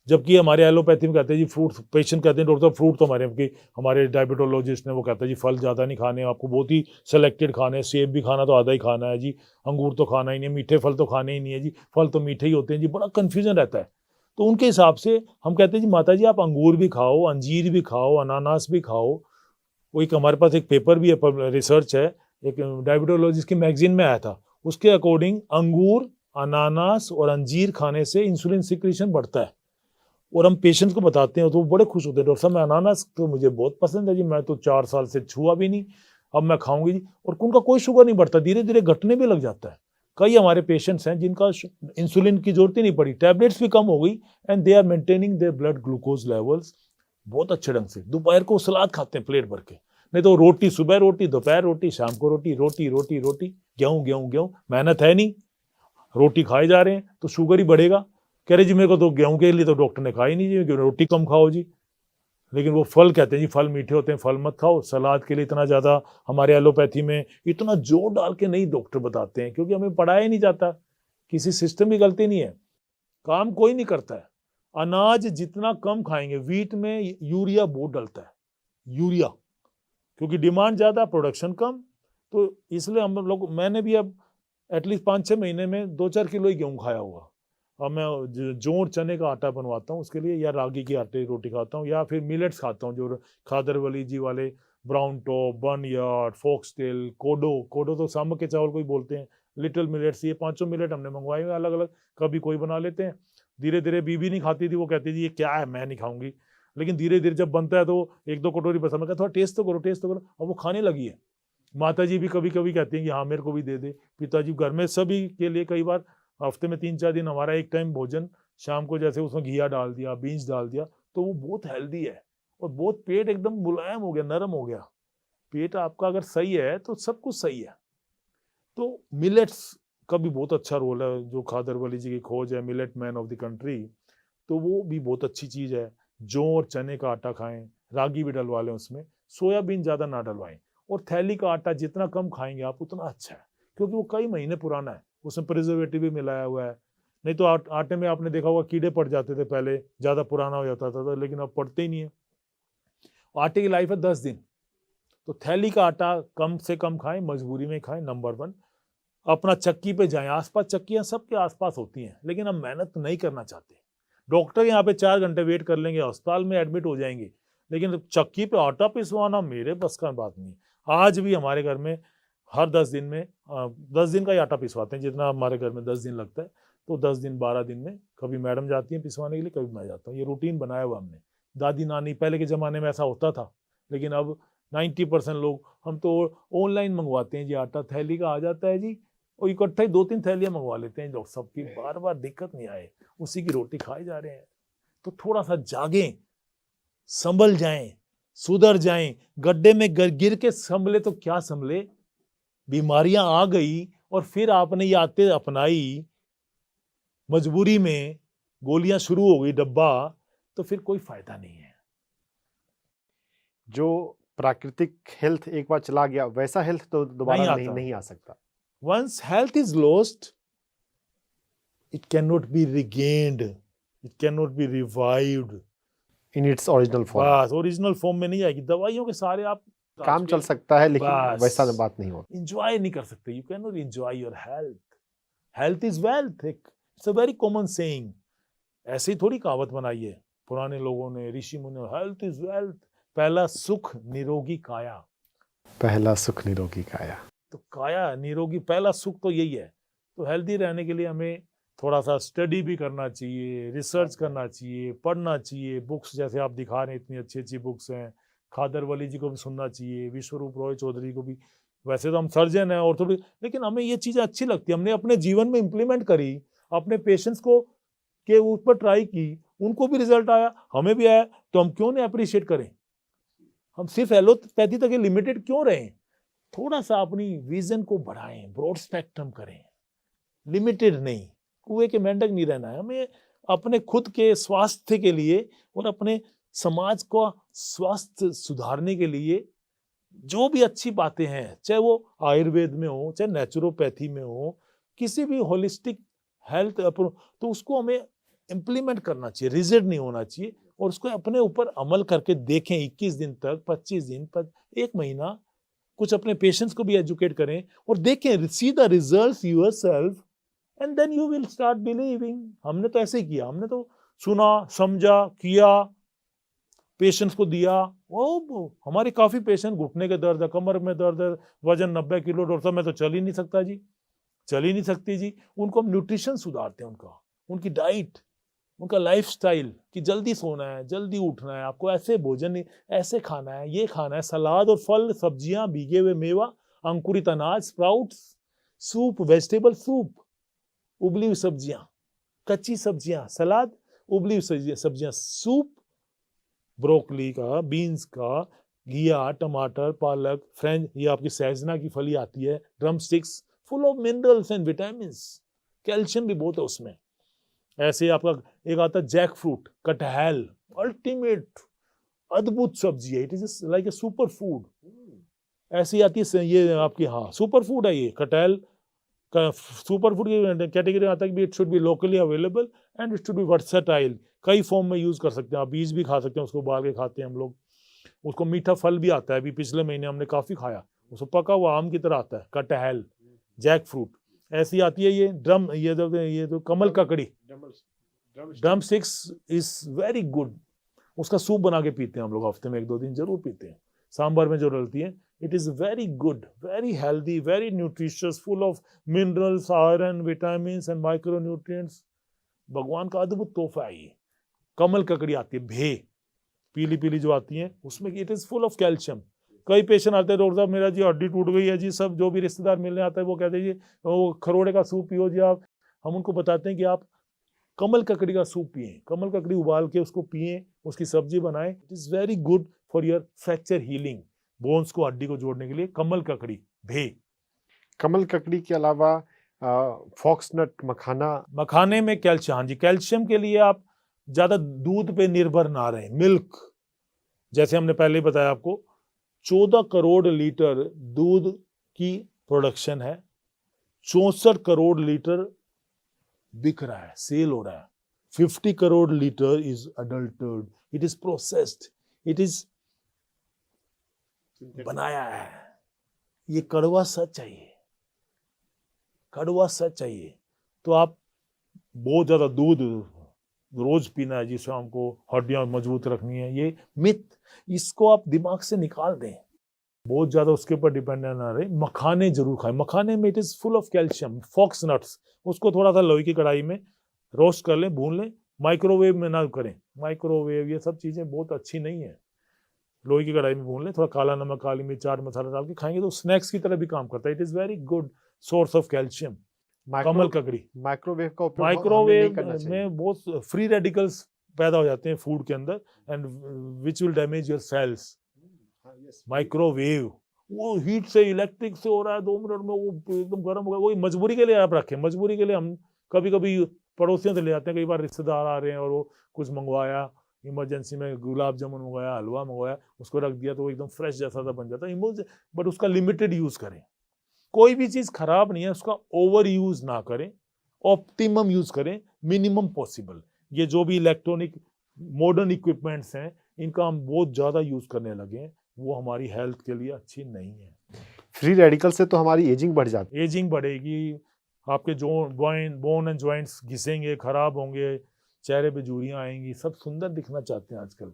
जबकि हमारे एलोपैथी में कहते हैं जी फ्रूट्स, पेशेंट कहते हैं डॉक्टर फ्रूट तो हमारे डायबिटोलॉजिस्ट ने वो कहता है जी फल ज़्यादा नहीं खाने, आपको बहुत ही सेलेक्टेड खाने, सेब भी खाना तो आधा ही खाना है जी, अंगूर तो खाना ही नहीं, मीठे फल तो खाने ही नहीं है जी, फल तो मीठे ही होते हैं जी। बड़ा कन्फ्यूजन रहता है। तो उनके हिसाब से हम कहते हैं जी माता जी आप अंगूर भी खाओ, अंजीर भी खाओ, अनानास भी खाओ। वो एक हमारे पास एक पेपर भी है, रिसर्च है, एक डायबिटोलॉजिस्ट की मैगजीन में आया था। उसके अकॉर्डिंग अंगूर, अनानास और अंजीर खाने से इंसुलिन सिक्रीशन बढ़ता है। और हम पेशेंट को बताते हैं तो वो बड़े खुश होते हैं, डॉक्टर साहब मैं अनानास तो मुझे बहुत पसंद है जी, मैं तो 4 साल से छुआ भी नहीं, अब मैं खाऊंगी जी। और उनका कोई शुगर नहीं बढ़ता, धीरे धीरे घटने भी लग जाता है। कई हमारे पेशेंट्स हैं जिनका इंसुलिन की जरूरत ही नहीं पड़ी, टैबलेट्स भी कम हो गई, and they are maintaining their blood glucose levels बहुत अच्छे ढंग से। दोपहर को सलाद खाते हैं प्लेट भर के, नहीं तो रोटी, सुबह रोटी, दोपहर रोटी, शाम को रोटी, रोटी रोटी रोटी, गेहूं गेहूं गेहूं। मेहनत है नहीं, रोटी खाए जा रहे हैं तो शुगर ही बढ़ेगा। कह रहे जी मेरे को तो गेहूं के लिए तो डॉक्टर ने कहा ही नहीं जी, रोटी कम खाओ जी। लेकिन वो फल कहते हैं जी फल मीठे होते हैं, फल मत खाओ। सलाद के लिए इतना ज़्यादा हमारे एलोपैथी में इतना जोर डाल के नहीं डॉक्टर बताते हैं, क्योंकि हमें पढ़ाया ही नहीं जाता। किसी सिस्टम की गलती नहीं है, काम कोई नहीं करता है। अनाज जितना कम खाएंगे, वीट में यूरिया बहुत डलता है, यूरिया, क्योंकि डिमांड ज़्यादा, प्रोडक्शन कम। तो इसलिए हम लोग, मैंने भी अब एटलीस्ट 5-6 महीने में 2-4 किलो ही गेहूँ खाया हुआ। अब मैं जोर चने का आटा बनवाता हूँ उसके लिए, या रागी की आटे की रोटी खाता हूँ, या फिर मिलेट्स खाता हूँ, जो खादरवली जी वाले, ब्राउन टॉप, बर्नयार्ड, फॉक्सटेल, कोडो तो सामक के चावल को ही बोलते हैं, लिटिल मिलेट्स, ये 5 मिलेट हमने मंगवाए हुए अलग अलग। कभी कोई बना लेते हैं। धीरे धीरे बीबी नहीं खाती थी, वो कहती थी ये क्या है, मैं नहीं खाऊंगी। लेकिन धीरे धीरे जब बनता है तो 1-2 कटोरी पसंद, मैं कहता थोड़ा टेस्ट तो करो, टेस्ट तो करो, अब वो खाने लगी है। माता जी भी कभी कभी कहती हैं कि हाँ मेरे को भी दे दे। पिताजी घर में सभी के लिए, कई बार हफ्ते में 3-4 दिन हमारा एक टाइम भोजन शाम को, जैसे उसमें घिया डाल दिया, बीन्स डाल दिया, तो वो बहुत हेल्दी है। और बहुत पेट एकदम मुलायम हो गया, नरम हो गया। पेट आपका अगर सही है तो सब कुछ सही है। तो मिलेट्स का भी बहुत अच्छा रोल है, जो खादरवली जी की खोज है, millet man of the country, तो वो भी बहुत अच्छी चीज है। जौ और चने का आटा खाएं, रागी भी डलवा लें उसमें, सोयाबीन ज्यादा ना डलवाएं। और थैली का आटा जितना कम खाएंगे आप उतना अच्छा है, क्योंकि वो कई महीने पुराना है, उसमें प्रिजर्वेटिव भी मिलाया हुआ है। नहीं तो आटे में आपने देखा होगा कीड़े पड़ जाते थे पहले, ज्यादा पुराना हो जाता था, लेकिन अब पड़ते ही नहीं है। आटे की लाइफ है 10 दिन। तो थैली का आटा कम से कम खाएं, मजबूरी में खाएं। नंबर 1, अपना चक्की पे जाएं। आसपास चक्कियां सबके आसपास होती हैं, लेकिन हम मेहनत नहीं करना चाहते। डॉक्टर यहाँ पे 4 घंटे वेट कर लेंगे, अस्पताल में एडमिट हो जाएंगे, लेकिन चक्की पे आटा पिसवाना मेरे बस का बात नहीं। आज भी हमारे घर में हर 10 दिन में 10 दिन का ही आटा पिसवाते हैं, जितना हमारे घर में 10 दिन लगता है। तो 10 दिन 12 दिन में कभी मैडम जाती है पिसवाने के लिए, कभी मैं जाता हूँ। ये रूटीन बनाया हुआ हमने। दादी नानी पहले के ज़माने में ऐसा होता था, लेकिन अब 90% लोग, हम तो ऑनलाइन मंगवाते हैं जी, आटा थैली का आ जाता है जी, और इकट्ठा ही 2-3 थैलियां मंगवा लेते हैं। लोग सबकी बार बार दिक्कत नहीं आए, उसी की रोटी खाए जा रहे हैं। तो थोड़ा सा जागें, संभल जाएं, सुधर जाएं। गड्ढे में गिर के संभले तो क्या संभले, बीमारियां आ गई और फिर आपने ये आदतें अपनाई, मजबूरी में गोलियां शुरू हो गई, डब्बा, तो फिर कोई फायदा नहीं है। जो प्राकृतिक हेल्थ एक बार चला गया, वैसा हेल्थ तो दोबारा नहीं आ सकता। Once health is lost, it cannot be regained, it cannot be revived in its original form। बस ओरिजिनल फॉर्म में नहीं आएगी। दवाइयों के सारे आप काम चल सकता है, लेकिन वैसा बात नहीं होती। एंजॉय नहीं कर सकते। You can not enjoy your health. Health is wealth, it's a very common saying. ऐसे ही थोड़ी कहावत बनाई है पुराने लोगों ने, ऋषि मुनि। Health is wealth. पहला सुख निरोगी काया। पहला सुख निरोगी काया। तो काया निरोगी, पहला सुख तो यही है। तो हेल्दी रहने के लिए हमें थोड़ा सा स्टडी भी करना चाहिए, रिसर्च करना चाहिए, पढ़ना चाहिए। बुक्स जैसे आप दिखा रहे हैं, इतनी अच्छी अच्छी बुक्स हैं। खादरवली जी को भी सुनना चाहिए, विश्वरूप रॉय चौधरी को भी। वैसे तो हम सर्जन हैं ऑर्थोपेडिक, लेकिन हमें ये चीज़ें अच्छी लगती है, हमने अपने जीवन में इम्प्लीमेंट करी, अपने पेशेंट्स को के ऊपर ट्राई की, उनको भी रिजल्ट आया, हमें भी आया, तो हम क्यों नहीं अप्रिशिएट करें? हम सिर्फ एलोपैथी तक लिमिटेड क्यों रहें? थोड़ा सा अपनी विजन को बढ़ाएं, ब्रॉड स्पेक्ट्रम करें, लिमिटेड नहीं, कुएं के मेंढक नहीं रहना है। हमें अपने खुद के स्वास्थ्य के लिए और अपने समाज को स्वास्थ्य सुधारने के लिए जो भी अच्छी बातें हैं, चाहे वो आयुर्वेद में हो, चाहे नेचुरोपैथी में हो, किसी भी होलिस्टिक हेल्थ, तो उसको हमें इम्प्लीमेंट करना चाहिए, रिजिड नहीं होना चाहिए, और उसको अपने ऊपर अमल करके देखें। 21 दिन तक, 25 दिन, 1 महीना कुछ अपने पेशेंट्स को भी एजुकेट करें और देखें, see the results yourself, and then you will start believing. हमने तो ऐसे ही किया, हमने तो सुना, समझा, किया, पेशेंट्स को दिया। वो हमारे काफी पेशेंट घुटने के दर्द है, कमर में दर्द है, वजन 90 किलो, डॉक्टर साहब मैं तो चल ही नहीं सकता जी, चल ही नहीं सकती जी। उनको हम न्यूट्रिशन सुधारते हैं, उनकी डाइट, उनका लाइफस्टाइल, कि जल्दी सोना है, जल्दी उठना है, आपको ऐसे भोजन ऐसे खाना है, ये खाना है, सलाद और फल, सब्जियां, भीगे हुए मेवा, अंकुरित अनाज, स्प्राउट्स, सूप, वेजिटेबल सूप, उबली हुई सब्जियां, कच्ची सब्जियां, सलाद, उबली हुई सब्जियां, सूप, ब्रोकली का, बीन्स का, घिया, टमाटर, पालक, फ्रेंच, ये आपकी सहजना की फली आती है, drum sticks, full of minerals and vitamins, calcium भी बहुत है उसमें। ऐसे आपका एक आता है जैक फ्रूट, कटहल, अल्टीमेट अद्भुत सब्जी है, it is like a super food. ऐसी आती है ये आपकी, हाँ सुपर फूड है ये कटहल का। सुपर फूड की कैटेगरी आता है कि it should be locally available and it should be versatile. कई फॉर्म में यूज कर सकते हैं आप, बीज भी खा सकते हैं, उसको उबाल के खाते हैं हम लोग। उसको मीठा फल भी आता है, अभी पिछले महीने हमने काफी खाया, उसको पका हुआ आम की तरह आता है कटहल, जैक फ्रूट। ऐसी आती है ये ये तो कमल ककड़ी, drum sticks is very good. उसका सूप बना के पीते हैं हम लोग, हफ्ते में 1-2 दिन जरूर पीते हैं, सांभर में जो डलती है। It is very good, very healthy, very nutritious, full of minerals, iron, vitamin and micro nutrients. भगवान का अद्भुत तोहफा है ये। कमल ककड़ी आती है, भे पीली पीली जो आती है, उसमें it is full of calcium. कई पेशेंट आते हैं, डॉक्टर साहब मेरा जी हड्डी टूट गई है जी, सब जो भी रिश्तेदार मिलने आता है वो कहते हैं जी वो खरोड़े का सूप पियो जी आप। हम उनको बताते हैं कि आप कमल ककड़ी का सूप पिए, कमल ककड़ी उबाल के उसको पिए, उसकी सब्जी बनाएं। It is very good for your fracture healing, bones को, हड्डी को जोड़ने के लिए कमल ककड़ी, भे। कमल ककड़ी के अलावा फॉक्सनट मखाना, मखाने में कैल्शियम, हाँ जी, कैल्शियम के लिए आप ज्यादा दूध पे निर्भर ना रहें, मिल्क। जैसे हमने पहले ही बताया आपको 14 करोड़ लीटर दूध की प्रोडक्शन है, 64 करोड़ लीटर बिक रहा है, सेल हो रहा है। 50 crore litre is adulterated, it is processed, it is बनाया है। ये कड़वा सच है, ये कड़वा सच है ये। तो आप बहुत ज्यादा दूध रोज पीना है जी, शाम को हड्डियां मजबूत रखनी है, ये मिथ, इसको आप दिमाग से निकाल दें। बहुत ज्यादा उसके ऊपर डिपेंडेंट ना रहे। मखाने जरूर खाएं, मखाने में it is full of calcium. Fox nuts, उसको थोड़ा सा लोहे की कढ़ाई में रोस्ट कर लें, भून लें, माइक्रोवेव में ना करें। माइक्रोवेव ये सब चीजें बहुत अच्छी नहीं है। लोहे की कढ़ाई में भून लें, थोड़ा काला नमक, काली मिर्च, चाट मसाला डाल के खाएंगे तो स्नैक्स की तरह भी काम करता है। It is very good source of calcium. कमल ककड़ी, माइक्रोवेव का उपयोग माइक्रोवेव में बहुत फ्री रेडिकल्स पैदा हो जाते हैं फूड के अंदर and which will damage your cells. Microwave वो हीट से, इलेक्ट्रिक से हो रहा है, 2 मिनट में वो एकदम गर्म हो गया। वही मजबूरी के लिए आप रखें, मजबूरी के लिए हम कभी कभी पड़ोसियों से ले आते हैं, कई बार रिश्तेदार आ रहे हैं और वो कुछ मंगवाया इमरजेंसी में, गुलाब जामुन मंगवाया, हलवा मंगवाया, उसको रख दिया तो वो एकदम फ्रेश जैसा सा बन जाता है। बट उसका लिमिटेड यूज करें। कोई भी चीज खराब नहीं है, उसका ओवर यूज ना करें, ऑप्टिमम यूज करें, मिनिमम पॉसिबल। ये जो भी इलेक्ट्रॉनिक मॉडर्न इक्विपमेंट्स हैं, इनका हम बहुत ज्यादा यूज करने लगे हैं, वो हमारी हेल्थ के लिए अच्छी नहीं है। फ्री रेडिकल से तो हमारी एजिंग बढ़ जाती है, एजिंग बढ़ेगी, आपके जो बोन एंड जॉइंट्स घिसेंगे, खराब होंगे, चेहरे पे झुर्रियां आएंगी। सब सुंदर दिखना चाहते हैं आजकल,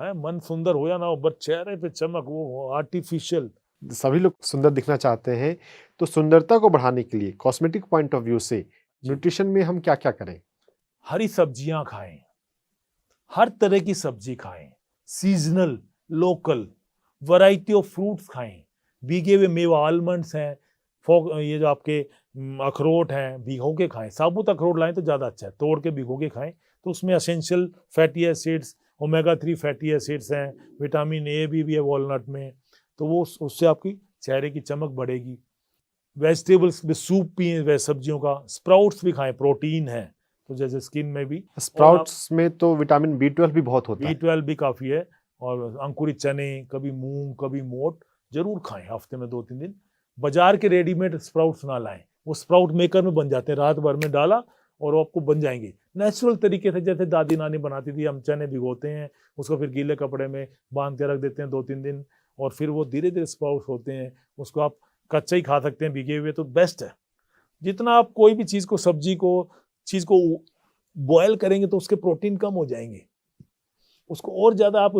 है मन सुंदर हो या ना हो, बट चेहरे पे चमक वो आर्टिफिशियल। सभी लोग सुंदर दिखना चाहते हैं। तो सुंदरता को बढ़ाने के लिए कॉस्मेटिक पॉइंट ऑफ व्यू से न्यूट्रिशन में हम क्या क्या करें? हरी सब्जियां खाएं, हर तरह की सब्जी खाएं, seasonal, local, variety of fruits खाएं, भीगे हुए मेवा, आलमंड्स हैं, ये जो आपके अखरोट हैं, भिगो के खाएं। साबुत अखरोट लाएं तो ज़्यादा अच्छा है, तोड़ के भिगो के खाएं तो उसमें essential fatty acids, omega 3 fatty acids हैं, विटामिन ए भी है वॉलनट में, तो वो उससे आपकी चेहरे की चमक बढ़ेगी। वेजिटेबल्स में सूप पिए, वे सब्जियों का, स्प्राउट्स भी खाएं, प्रोटीन है, तो जैसे स्किन में भी। स्प्राउट्स में तो विटामिन B12 भी बहुत होता है, B12 भी काफ़ी है। और अंकुरित चने, कभी मूंग, कभी मोट जरूर खाएं हफ्ते में 2-3 दिन। बाजार के रेडीमेड स्प्राउट्स ना लाएं, वो स्प्राउट मेकर में बन जाते हैं, रात भर में डाला और आपको बन जाएंगे नेचुरल तरीके से, जैसे दादी नानी बनाती थी। हम चने भिगोते हैं, उसको फिर गीले कपड़े में बांध के रख देते हैं 2-3 दिन, और फिर वो धीरे धीरे स्प्राउट्स होते हैं। उसको आप कच्चा ही खा सकते हैं, भीगे हुए तो बेस्ट है। जितना आप कोई भी चीज़ को, सब्जी को, चीज़ को बॉयल करेंगे तो उसके प्रोटीन कम हो जाएंगे। उसको और ज़्यादा आप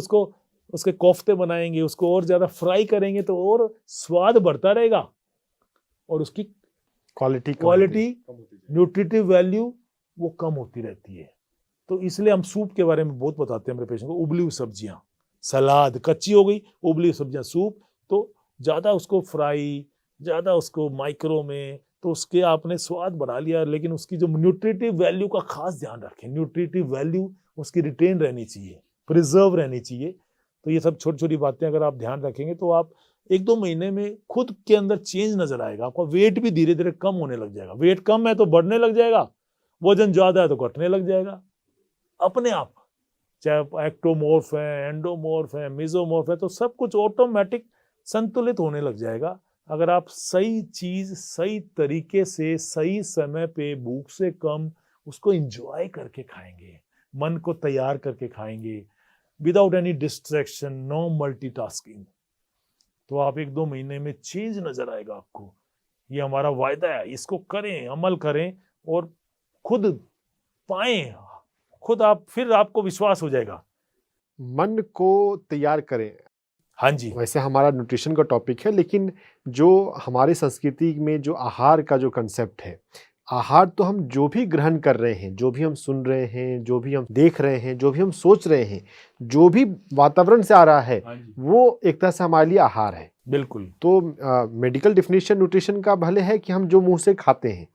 उसके कोफ्ते बनाएंगे, उसको और ज़्यादा फ्राई करेंगे तो और स्वाद बढ़ता रहेगा, और उसकी क्वालिटी न्यूट्रिटिव वैल्यू वो कम होती रहती है। तो इसलिए हम सूप के बारे में बहुत बताते हैं मेरे पेशेंट को। उबली हुई सब्जियां, सलाद कच्ची हो गई, उबली हुई सब्जियां, सूप, तो ज़्यादा उसको फ्राई, ज़्यादा उसको माइक्रो में, तो उसके आपने स्वाद बढ़ा लिया, लेकिन उसकी जो न्यूट्रिटिव वैल्यू का खास ध्यान रखें। न्यूट्रिटिव वैल्यू उसकी रिटेन रहनी चाहिए, प्रिजर्व रहनी चाहिए। तो ये सब छोटी छोटी बातें अगर आप ध्यान रखेंगे तो आप 1-2 महीने में खुद के अंदर चेंज नजर आएगा। आपका वेट भी धीरे धीरे कम होने लग जाएगा। वेट कम है तो बढ़ने लग जाएगा, वजन ज्यादा है तो घटने लग जाएगा, अपने आप चाहे एक्टोमॉर्फ है, एंडोमॉर्फ है, मेसोमॉर्फ है, तो सब कुछ ऑटोमेटिक संतुलित होने लग जाएगा अगर आप सही चीज सही तरीके से सही समय पे भूख से कम उसको एंजॉय करके खाएंगे, मन को तैयार करके खाएंगे, without any distraction, no multitasking, तो आप 1-2 महीने में चेंज नजर आएगा आपको। ये हमारा वायदा है, इसको करें, अमल करें और खुद पाएं, खुद आप, फिर आपको विश्वास हो जाएगा। मन को तैयार करें। हाँ जी, वैसे हमारा न्यूट्रिशन का टॉपिक है, लेकिन जो हमारी संस्कृति में जो आहार का जो कंसेप्ट है, आहार तो हम जो भी ग्रहण कर रहे हैं, जो भी हम सुन रहे हैं, जो भी हम देख रहे हैं, जो भी हम सोच रहे हैं, जो भी वातावरण से आ रहा है, हाँ जी, वो एक तरह से हमारे लिए आहार है। बिल्कुल। तो मेडिकल डिफिनीशन न्यूट्रिशन का भले है कि हम जो मुंह से खाते हैं,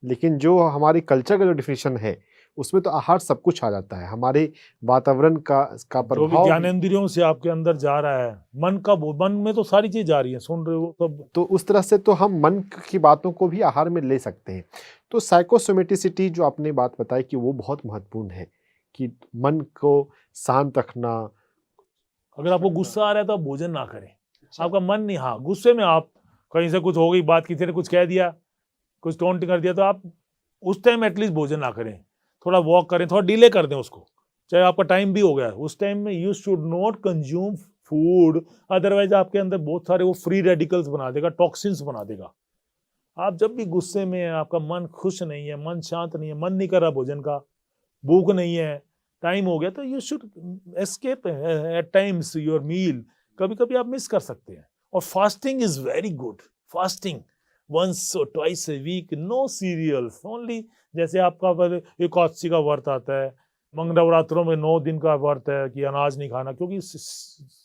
लेकिन जो हमारी कल्चर का जो डिफिनीशन है उसमें तो आहार सब कुछ आ जाता है, हमारे वातावरण का जो भी प्रभाव। ज्ञानेंद्रियों से आपके अंदर जा रहा है, मन में तो सारी चीज जा रही है, सुन रहे हो सब। तो उस तरह से तो हम मन की बातों को भी आहार में ले सकते हैं। तो साइकोसोमेटिसिटी जो आपने बात बताई कि वो बहुत महत्वपूर्ण है, कि मन को शांत रखना। अगर आपको गुस्सा आ रहा है तो आप भोजन ना करें, आपका मन नहीं, हाँ गुस्से में आप कहीं से कुछ हो गई बात, किसी ने कुछ कह दिया, कुछ टोंट कर दिया, तो आप उस टाइम एटलीस्ट भोजन ना करें, थोड़ा वॉक करें, थोड़ा डिले कर दें उसको, चाहे आपका टाइम भी हो गया, उस टाइम में you should not consume food, otherwise आपके अंदर बहुत सारे वो फ्री रेडिकल्स बना देगा, टॉक्सिन्स बना देगा। आप जब भी गुस्से में हैं, आपका मन खुश नहीं है, मन शांत नहीं है, मन नहीं कर रहा भोजन का, भूख नहीं है, टाइम हो गया, तो you should escape at times your meal. कभी कभी आप मिस कर सकते हैं। और fasting is very good, fasting once or twice a week, no cereals, only जैसे आपका एकादशी का व्रत आता है, नवरात्रों में 9 दिन का व्रत है कि अनाज नहीं खाना, क्योंकि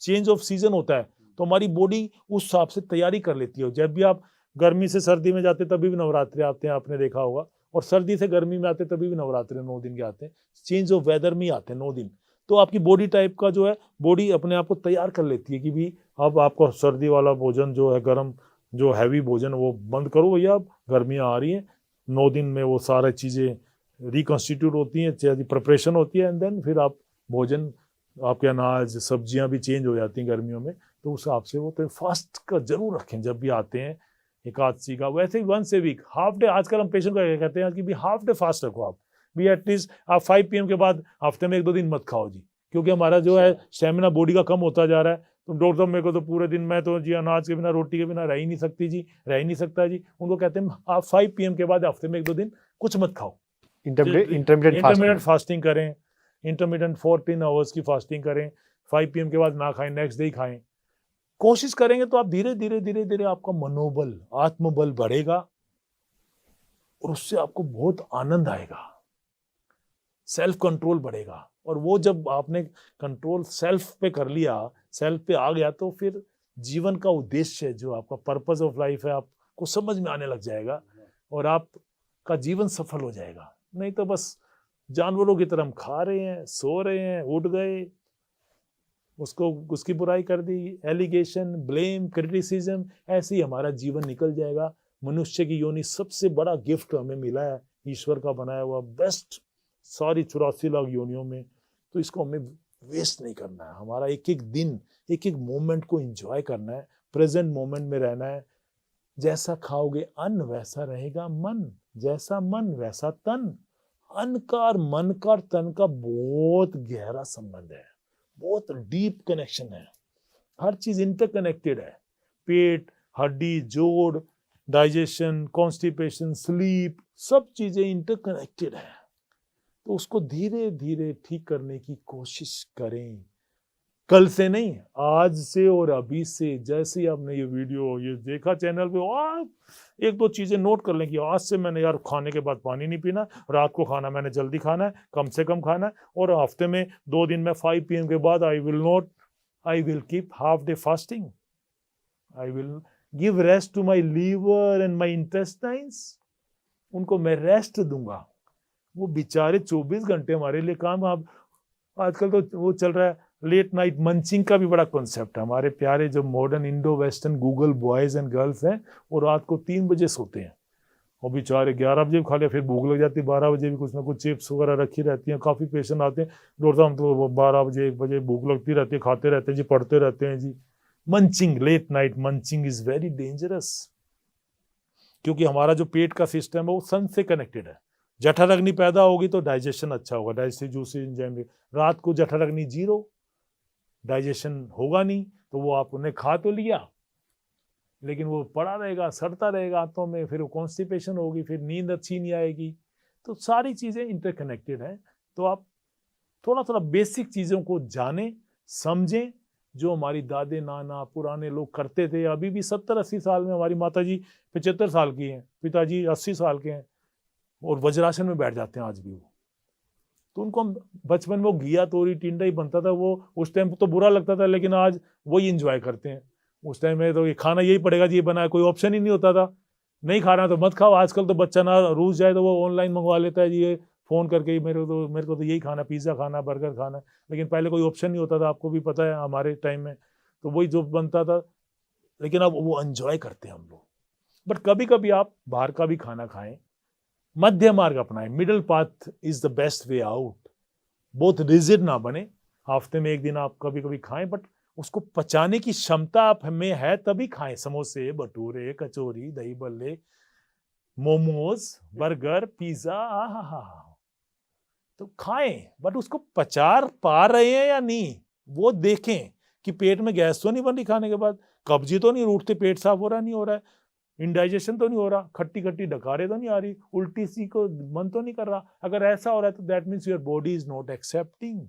चेंज ऑफ सीजन होता है, तो हमारी बॉडी उस हिसाब से तैयारी कर लेती है। जब भी आप गर्मी से सर्दी में जाते तभी भी नवरात्रि आते हैं, आपने देखा होगा, और सर्दी से गर्मी में आते तभी भी नवरात्रि 9 दिन के आते हैं, चेंज ऑफ वेदर में ही आते हैं 9 दिन। तो आपकी बॉडी टाइप का जो है, बॉडी अपने आप को तैयार कर लेती है कि भी अब आपको सर्दी वाला भोजन जो है, गर्म जो हैवी भोजन, वो बंद करो भैया, अब गर्मियाँ आ रही हैं, 9 दिन में वो सारी चीज़ें रिकॉन्स्टिट्यूट होती हैं, प्रिपरेशन होती है, एंड देन फिर आप भोजन, आपके अनाज सब्जियां भी चेंज हो जाती हैं गर्मियों में, तो उस हिसाब से वो तो फास्ट का जरूर रखें जब भी आते हैं एकादशी का। वैसे ही once a week, half day, आजकल हम पेशेंट को कहते हैं कि भी हाफ डे फास्ट रखो आप भी, एटलीस्ट आप 5 PM के बाद हफ्ते में 1-2 दिन मत खाओ जी, क्योंकि हमारा जो है स्टेमिना बॉडी का कम होता जा रहा है। तो डॉक्टर साहब मेरे को तो पूरे दिन, मैं तो जी अनाज के बिना, रोटी के बिना रह ही नहीं सकती जी, रह ही नहीं सकता जी। उनको कहते हैं आप 5 PM के बाद हफ्ते में 1-2 दिन कुछ मत खाओ, इंटरमीडिएट फास्टिंग करें, इंटरमीडिएट 14 आवर्स की फास्टिंग करें, 5 PM के बाद ना खाएं, नेक्स्ट डे ही खाएं। कोशिश करेंगे तो आप धीरे धीरे आपका मनोबल, आत्मबल बढ़ेगा और उससे आपको बहुत आनंद आएगा, सेल्फ कंट्रोल बढ़ेगा। और वो जब आपने कंट्रोल सेल्फ पे कर लिया, सेल्फ पे आ गया, तो फिर जीवन का उद्देश्य, जो आपका पर्पस ऑफ लाइफ है, आपको समझ में आने लग जाएगा और आपका जीवन सफल हो जाएगा। नहीं तो बस जानवरों की तरह हम खा रहे हैं, सो रहे हैं, उठ गए, उसको उसकी बुराई कर दी, एलिगेशन, ब्लेम, क्रिटिसिज्म, ऐसे ही हमारा जीवन निकल जाएगा। मनुष्य की योनि सबसे बड़ा गिफ्ट हमें मिला है, ईश्वर का बनाया हुआ बेस्ट, सारी 84 लाख योनियों में, तो इसको हमें वेस्ट नहीं करना है। हमारा एक एक दिन, एक एक मोमेंट को एंजॉय करना है, प्रेजेंट मोमेंट में रहना है। जैसा खाओगे अन्न वैसा रहेगा मन, जैसा मन वैसा तन। अन्न का और मन का और तन का बहुत गहरा संबंध है, बहुत डीप कनेक्शन है, हर चीज इंटरकनेक्टेड है। पेट, हड्डी, जोड़, डाइजेशन, कॉन्स्टिपेशन, स्लीप, सब चीजें इंटरकनेक्टेड है। तो उसको धीरे धीरे ठीक करने की कोशिश करें, कल से नहीं, आज से और अभी से। जैसे ही आपने ये वीडियो ये देखा चैनल पे, आप 1-2 चीजें नोट कर लें कि आज से मैंने यार खाने के बाद पानी नहीं पीना, रात को खाना मैंने जल्दी खाना है, कम से कम खाना है, और हफ्ते में 2 दिन में 5 PM के बाद I will keep half day fasting, I will give rest to my liver and my intestines. उनको मैं रेस्ट दूंगा। वो बेचारे 24 घंटे हमारे लिए काम। आप आजकल तो वो चल रहा है लेट नाइट मंचिंग का भी बड़ा कॉन्सेप्ट है। हमारे प्यारे जो modern Indo western Google boys and girls हैं, वो रात को 3 बजे सोते हैं, और बेचारे 11 बजे भी खा लिया, फिर भूख लग जाती है, 12 बजे भी कुछ ना कुछ चिप्स वगैरह रखी रहती हैं। काफ़ी पेशेंट आते हैं, डॉक्टर साहब तो 12 बजे 1 बजे भूख लगती रहती है, खाते रहते हैं जी, पढ़ते रहते हैं जी। Munching, late night munching is very dangerous, क्योंकि हमारा जो पेट का सिस्टम है वो सन से कनेक्टेड है। जठराग्नि पैदा होगी तो डाइजेशन अच्छा होगा, डाइजेस्टिव जूसेस एंजाइम। रात को जठराग्नि 0, डाइजेशन होगा नहीं, तो वो आपने खा तो लिया लेकिन वो पड़ा रहेगा, सड़ता रहेगा आंतों में, फिर वो कॉन्स्टिपेशन होगी, फिर नींद अच्छी नहीं आएगी। तो सारी चीजें इंटरकनेक्टेड हैं। तो आप थोड़ा थोड़ा बेसिक चीजों को जानें, समझें, जो हमारी दादे नाना पुराने लोग करते थे। अभी भी 70-80 साल में हमारी माता जी 75 साल की हैं, पिताजी 80 साल के हैं और वज्रासन में बैठ जाते हैं आज भी वो। तो उनको बचपन में वो घिया तोरी टिंडा ही बनता था, वो उस टाइम तो बुरा लगता था, लेकिन आज वही इंजॉय करते हैं। उस टाइम में तो ये खाना यही पड़ेगा जी, ये बनाया, कोई ऑप्शन ही नहीं होता था। नहीं खाना तो मत खाओ। आजकल तो बच्चा ना रूस जाए तो वो ऑनलाइन मंगवा लेता है जी, ये फ़ोन करके ही मेरे को तो यही खाना, पिज़्ज़ा खाना, बर्गर खाना। लेकिन पहले कोई ऑप्शन नहीं होता था, आपको भी पता है हमारे टाइम में तो वही जो बनता था। लेकिन अब वो एंजॉय करते हैं हम लोग। बट कभी कभी आप बाहर का भी खाना खाएं, मध्य मार्ग अपनाएं। Middle path is the best way out. बहुत रिजिड ना बने, हफ्ते में 1 दिन आप कभी कभी खाएं, बट उसको पचाने की क्षमता आप में है तभी खाएं। समोसे, भटूरे, कचौरी, दही बल्ले, मोमोज, बर्गर, पिज्जा, आहा, तो खाएं, बट उसको पचा पा रहे हैं या नहीं वो देखें कि पेट में गैस तो नहीं बन रही खाने के बाद, कब्जी तो नहीं उठते, पेट साफ हो रहा नहीं हो रहा है, इंडाइजेशन तो नहीं हो रहा, खट्टी खट्टी डकारे तो नहीं आ रही, उल्टी सी को मन तो नहीं कर रहा। अगर ऐसा हो रहा है तो that means your body is not accepting.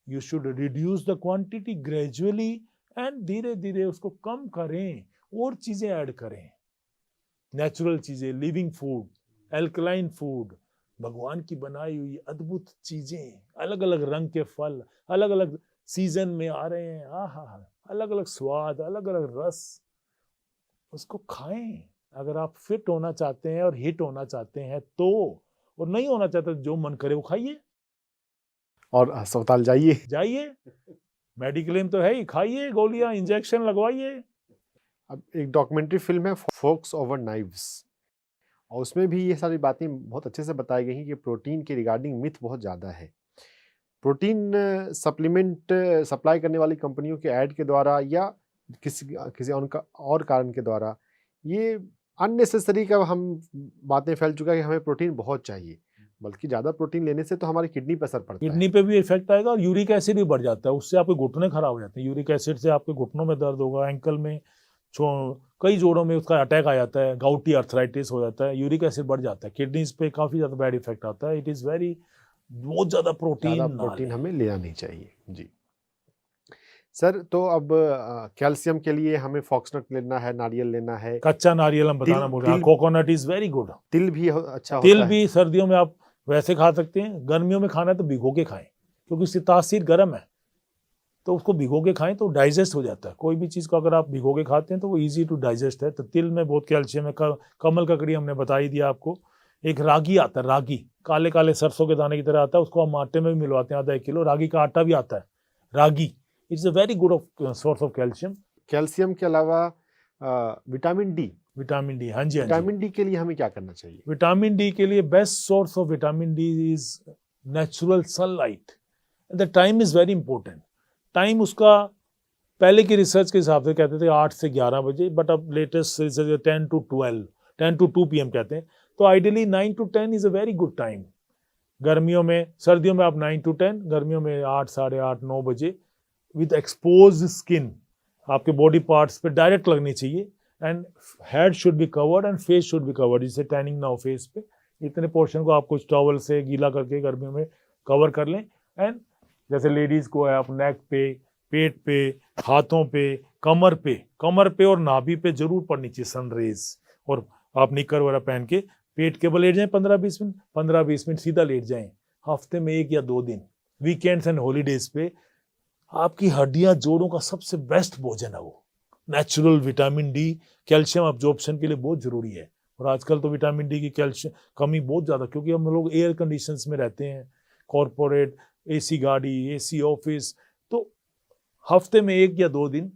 You should reduce the quantity gradually and धीरे धीरे उसको कम करें और चीजें ऐड करें, नेचुरल चीजें, लिविंग फूड, एल्कलाइन फूड, भगवान की बनाई हुई अद्भुत चीजें, अलग अलग रंग के फल अलग अलग सीजन में आ रहे हैं, आहा, अलग अलग स्वाद, अलग अलग रस, उसको खाएं। अगर आप फिट होना चाहते हैं और हिट होना चाहते हैं तो, और नहीं होना चाहते जो मन करे वो खाइए और अस्पताल जाइए। मेडिक्लेम तो है ही, खाइए गोलियां, इंजेक्शन लगवाइए। अब एक डॉक्यूमेंट्री फिल्म है फोक्स ओवर नाइव्स, और उसमें भी ये सारी बातें बहुत अच्छे से बताई गई हैं कि प्रोटीन के रिगार्डिंग मिथ बहुत ज़्यादा है। प्रोटीन सप्लीमेंट सप्लाई करने वाली कंपनियों के ऐड के द्वारा या किसी और कारण के द्वारा ये अननेसेसरी का हम बातें फैल चुका है कि हमें प्रोटीन बहुत चाहिए, बल्कि ज़्यादा प्रोटीन लेने से तो हमारी किडनी पर असर पड़ता है। किडनी पे भी इफेक्ट आएगा और यूरिक एसिड भी बढ़ जाता है, उससे आपके घुटने खराब हो जाते हैं। यूरिक एसिड से आपके घुटनों में दर्द होगा, एंकल में, कई जोड़ों में उसका अटैक आ जाता है, गाउटी आर्थराइटिस हो जाता है, यूरिक एसिड बढ़ जाता है, किडनीज पे काफ़ी ज़्यादा बैड इफेक्ट आता है। इट इज़ वेरी, बहुत ज़्यादा प्रोटीन हमें लेना नहीं चाहिए जी। सर तो अब कैल्शियम के लिए हमें फॉक्सनट लेना है, नारियल लेना है, कच्चा नारियल हम बताना बोल रहे हैं, कोकोनट इज वेरी गुड। तिल भी अच्छा होता तिल है। भी सर्दियों में आप वैसे खा सकते हैं, गर्मियों में खाना है तो भिगो के खाएं, क्योंकि उसकी तासीर गर्म है, तो उसको भिगो के खाएं तो डाइजेस्ट हो जाता है। कोई भी चीज़ को अगर आप भिगो के खाते हैं तो वो इजी टू डाइजेस्ट है। तो तिल में बहुत कैल्शियम है। कमल ककड़ी हमने बता ही दिया आपको। एक रागी आता है, रागी काले काले सरसों के दाने की तरह आता है, उसको हम आटे में भी मिलवाते हैं, आधा 1 किलो रागी का आटा भी आता है। Ragi it's a very good source of calcium. Calcium के अलावा विटामिन डी, हाँ जी, विटामिन डी के लिए हमें क्या करना चाहिए? विटामिन डी के लिए best source of vitamin D is natural sunlight. The time is very important. Time उसका पहले की रिसर्च के हिसाब से कहते थे 8 से 11 बजे, बट अब लेटेस्ट रिसर्च 10 to 2 PM कहते हैं। तो ideally 9 to 10 is a very good time. गर्मियों में, सर्दियों में आप 9 to 10, गर्मियों में 8, साढ़े 8, 9 बजे विद एक्सपोज स्किन, आपके बॉडी पार्ट्स पे डायरेक्ट लगनी चाहिए। And head should be covered and face should be covered, जिससे टैनिंग ना हो फेस पे। इतने पोर्शन को आप कुछ टॉवल से गीला करके गर्मियों में कवर कर लें। एंड जैसे लेडीज को है, आप नेक पे, पेट पे, हाथों पे, कमर पे और नाभि पे जरूर पड़नी चाहिए सन रेज। और आप निकर वगैरह पहन के पेट के बल लेट जाएं 15-20 मिनट, 15-20 मिनट सीधा लेट जाएं, हफ्ते में 1 या 2 दिन, वीकेंड्स एंड हॉलीडेज पे। आपकी हड्डियां, जोड़ों का सबसे बेस्ट भोजन है वो। Natural vitamin D, calcium absorption के लिए बहुत जरूरी है। और आजकल तो विटामिन डी की कैल्शियम कमी बहुत ज़्यादा, क्योंकि हम लोग एयर कंडीशंस में रहते हैं, कॉरपोरेट, AC गाड़ी, AC ऑफिस। तो हफ्ते में 1 या 2 दिन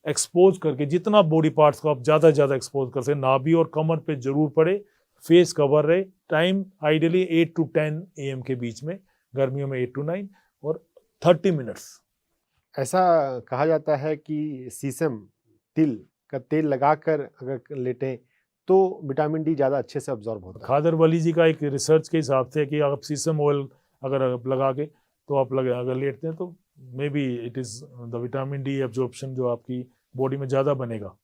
एक्सपोज करके, जितना बॉडी पार्ट्स को आप ज़्यादा से ज़्यादा एक्सपोज कर सकें, नाभि और कमर पे जरूर पड़े। फेस कवर रहे, टाइम आइडियली 8 to 10 AM के बीच में, गर्मियों में 8 to 9 और 30 मिनट्स। ऐसा कहा जाता है कि सीसम तिल का तेल लगाकर अगर लेटें तो विटामिन डी ज़्यादा अच्छे से अब्जॉर्ब होता है। खादर वली जी का एक रिसर्च के हिसाब से कि आप सीसम ऑयल अगर आप लगा के तो आप अगर लेटते हैं तो may be it is the vitamin D absorption जो आपकी बॉडी में ज़्यादा बनेगा।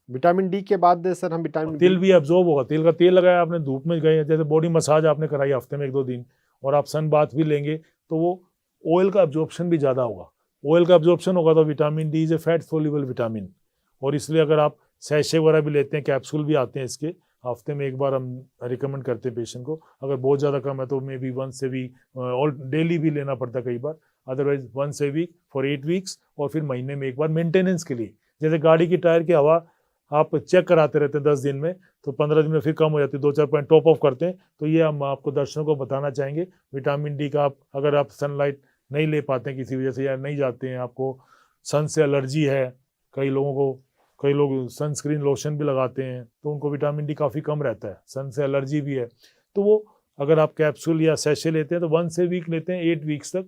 विटामिन डी के बाद सर हम विटामिन तिल भी एब्जॉर्ब होगा। तिल का तेल लगाया आपने, धूप में गए, जैसे बॉडी मसाज आपने कराई हफ्ते में 1-2 दिन, और आप सन बाथ भी लेंगे तो वो ऑयल का एब्जॉर्प्शन भी ज़्यादा होगा। ऑयल का एब्जॉर्प्शन होगा तो vitamin D is a fat soluble vitamin, और इसलिए अगर आप सैशे वगैरह भी लेते हैं, कैप्सूल भी आते हैं इसके, हफ्ते में 1 बार हम रिकमेंड करते हैं पेशेंट को। अगर बहुत ज़्यादा कम है तो maybe once a week और डेली भी लेना पड़ता है कई बार, otherwise once a week for 8 weeks, और फिर महीने में 1 बार मेंटेनेंस के लिए। जैसे गाड़ी की टायर की हवा आप चेक कराते रहते हैं 10 दिन में, तो 15 दिन में फिर कम हो जाती है, 2-4 पॉइंट टॉप ऑफ करते हैं। तो ये हम आपको दर्शकों को बताना चाहेंगे, विटामिन डी का आप अगर आप सनलाइट नहीं ले पाते हैं किसी वजह से, या नहीं जाते हैं, आपको सन से एलर्जी है, कई लोग सनस्क्रीन लोशन भी लगाते हैं तो उनको विटामिन डी काफ़ी कम रहता है, सन से एलर्जी भी है, तो वो अगर आप कैप्सूल या सैशे लेते हैं तो वंस ए वीक लेते हैं 8 वीक्स तक,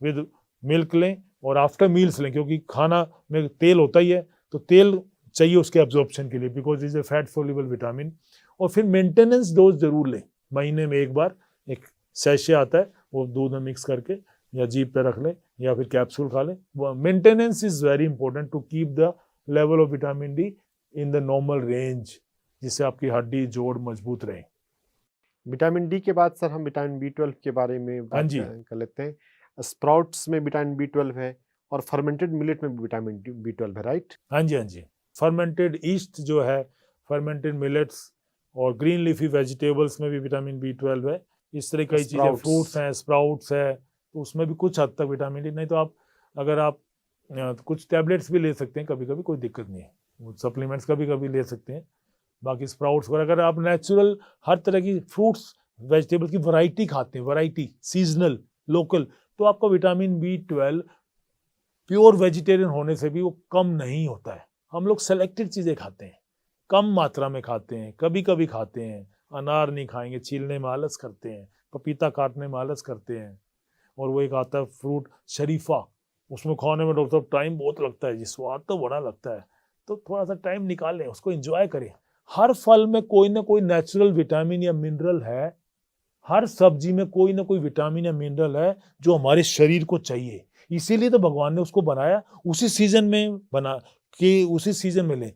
विद मिल्क लें और आफ्टर मील्स लें, क्योंकि खाना में तेल होता ही है, तो तेल चाहिए उसके एब्जॉर्प्शन के लिए, because is a fat soluble vitamin. और फिर मेंटेनेंस डोज जरूर लें, महीने में 1 बार एक सैशे आता है, वो दूध में मिक्स करके या जीभ पे रख लें या फिर कैप्सूल खा लें। Maintenance is very important to keep the level of vitamin D in the normal range, जिससे आपकी हड्डी जोड़ मजबूत रहे। विटामिन डी के बाद सर हम विटामिन B12 के बारे में बात कर लेते हैं। स्प्राउट्स में विटामिन B12 है और फर्मेंटेड मिलेट में भी विटामिन B12 है, राइट? हाँ जी। फर्मेंटेड ईस्ट जो है, फर्मेंटेड मिलेट्स और ग्रीन लीफी वेजिटेबल्स में भी विटामिन B12 है। इस तरह कई चीज़ें, फ्रूट्स हैं, स्प्राउट्स है, तो उसमें भी कुछ हद तक विटामिन डी। नहीं तो आप अगर आप कुछ टैबलेट्स भी ले सकते हैं कभी कभी, कोई दिक्कत नहीं है, सप्लीमेंट्स कभी ले सकते हैं। बाकी स्प्राउट्स वगैरह अगर आप नेचुरल हर तरह की फ्रूट्स वेजिटेबल की वैरायटी खाते हैं, वैरायटी सीजनल लोकल, तो आपका विटामिन B12 प्योर वेजिटेरियन होने से भी वो कम नहीं होता है। हम लोग सेलेक्टेड चीज़ें खाते हैं, कम मात्रा में खाते हैं, कभी कभी खाते हैं। अनार नहीं खाएंगे, छीलने में आलस करते हैं, पपीता काटने में आलस करते हैं, और वो एक आता है फ्रूट शरीफा, उसमें खाने में डॉक्टर साहब टाइम बहुत लगता है जी, स्वाद तो बड़ा लगता है, तो थोड़ा सा टाइम निकालें, उसको एंजॉय करें। हर फल में कोई ना कोई नेचुरल विटामिन या मिनरल है, हर सब्जी में कोई ना कोई विटामिन या मिनरल है जो हमारे शरीर को चाहिए। इसीलिए तो भगवान ने उसको बनाया, उसी सीजन में बना कि उसी सीजन में लें।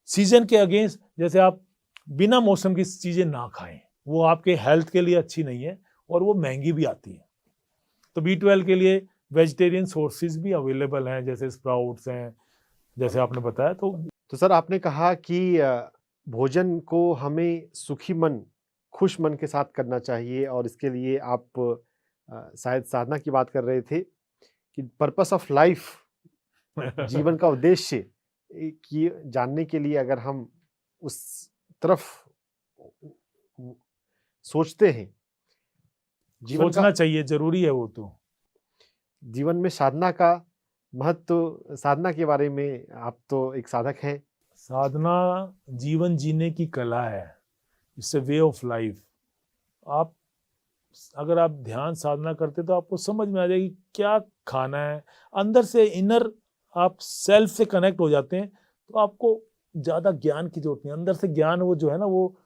सीजन के अगेंस्ट जैसे आप बिना मौसम की चीज़ें ना खाएं, वो आपके हेल्थ के लिए अच्छी नहीं है और वो महंगी भी आती है। तो B12 के लिए वेजिटेरियन सोर्सेज भी अवेलेबल हैं, जैसे स्प्राउट्स हैं, जैसे आपने बताया। तो सर आपने कहा कि भोजन को हमें सुखी मन, खुश मन के साथ करना चाहिए, और इसके लिए आप शायद साधना की बात कर रहे थे कि पर्पस ऑफ लाइफ, जीवन का उद्देश्य कि जानने के लिए अगर हम उस तरफ सोचते हैं, सोचना चाहिए, जरूरी है वो। तो जीवन में साधना का महत्व, साधना के बारे में आप तो एक साधक हैं। साधना जीवन जीने की कला है, it's a way of life. आप अगर आप ध्यान साधना करते तो आपको समझ में आ जाएगी क्या खाना है, अंदर से इनर आप सेल्फ से कनेक्ट हो जाते हैं, तो आपको ज़्यादा ज्ञान की जरूरत नहीं। अंदर से ज्ञान वो जो है ना, वो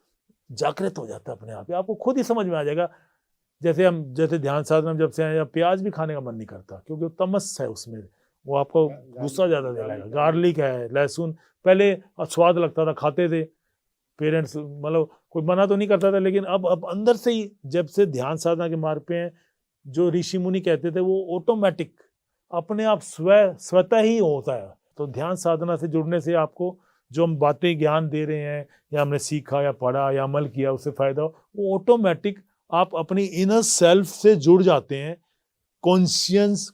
जागृत हो जाता है अपने आप ही, आपको खुद ही समझ में आ जाएगा। जैसे ध्यान साधना में जब से आए, प्याज भी खाने का मन नहीं करता, क्योंकि वो तमस है उसमें, वो आपको गुस्सा ज़्यादा दिलाएगा। गार्लिक है, लहसुन, पहले स्वाद लगता था, खाते थे पेरेंट्स, मतलब कोई मना तो नहीं करता था, लेकिन अब अंदर से ही, जब से ध्यान साधना के मार्ग पे हैं, जो ऋषि मुनि कहते थे वो ऑटोमेटिक अपने आप स्वतः ही होता है। तो ध्यान साधना से जुड़ने से आपको जो हम बातें ज्ञान दे रहे हैं, या हमने सीखा या पढ़ा या अमल किया, उससे फायदा हो, वो ऑटोमेटिक आप अपनी इनर सेल्फ से जुड़ जाते हैं, कॉन्शियस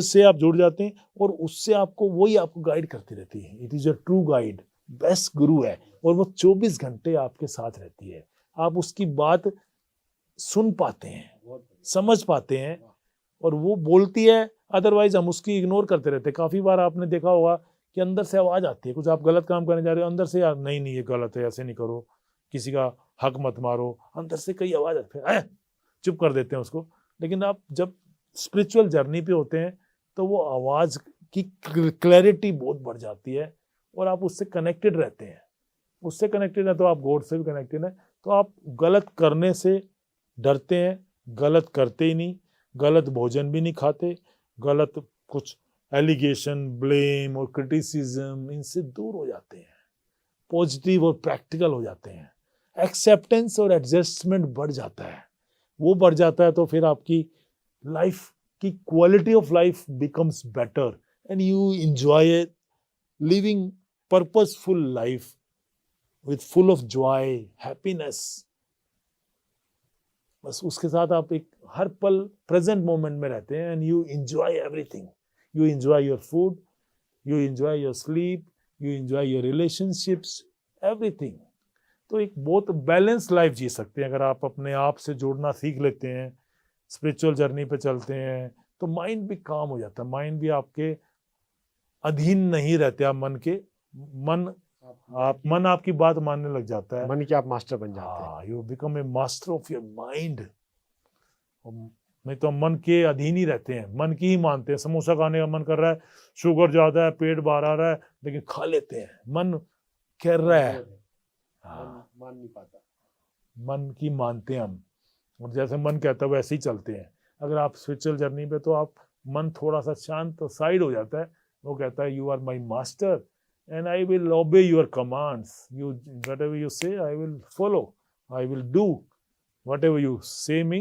से आप जुड़ जाते हैं, और उससे आपको वही आपको गाइड करती रहती है। It is a true guide, best गुरु है, और वो 24 घंटे आपके साथ रहती है। आप उसकी बात सुन पाते हैं, समझ पाते हैं, और वो बोलती है, अदरवाइज हम उसकी इग्नोर करते रहते हैं। काफ़ी बार आपने देखा होगा कि अंदर से आवाज़ आती है, कुछ आप गलत काम करने जा रहे हो, अंदर से यार नहीं ये गलत है, ऐसे नहीं करो, किसी का हक मत मारो, अंदर से कई आवाज फिर चुप कर देते हैं उसको। लेकिन आप जब स्पिरिचुअल जर्नी पे होते हैं तो वो आवाज की क्लैरिटी बहुत बढ़ जाती है और आप उससे कनेक्टेड रहते हैं। उससे कनेक्टेड है तो आप गॉड से भी कनेक्टेड है। तो आप गलत करने से डरते हैं, गलत करते ही नहीं, गलत भोजन भी नहीं खाते, गलत कुछ एलिगेशन, ब्लेम और क्रिटिसिज्म, इनसे दूर हो जाते हैं, पॉजिटिव और प्रैक्टिकल हो जाते हैं। एक्सेप्टेंस और एडजस्टमेंट बढ़ जाता है। वो बढ़ जाता है तो फिर आपकी लाइफ की quality of life becomes better and you enjoy living purposeful life with full of Joy, happiness. बस उसके साथ आप एक हर पल प्रेजेंट मोमेंट में रहते हैं and you enjoy everything. You enjoy your food, you enjoy your sleep, you enjoy your relationships, everything. तो एक बहुत बैलेंस लाइफ जी सकते हैं अगर आप अपने आप से जुड़ना सीख लेते हैं, स्पिरिचुअल जर्नी पे चलते हैं, तो माइंड भी काम हो जाता है। माइंड भी आपके अधीन नहीं रहते आप मन के। मन आपकी बात मानने लग जाता है। मन के आप मास्टर बन जाते हैं। You become a master of your mind. नहीं तो मन के अधीन ही रहते हैं, मन की ही मानते हैं। समोसा खाने का मन कर रहा है, शुगर ज्यादा है, पेट बाहर आ रहा है, लेकिन खा लेते हैं, मन कह रहा है। मान नहीं पाता, मन की मानते हैं हम, और जैसे मन कहता है वैसे ही चलते हैं। अगर आप स्पिरिचुअल जर्नी पे तो आप मन थोड़ा सा शांत तो साइड हो जाता है। वो कहता है you are my master and I will obey your commands. Whatever you say, I will follow. I will do whatever you say me.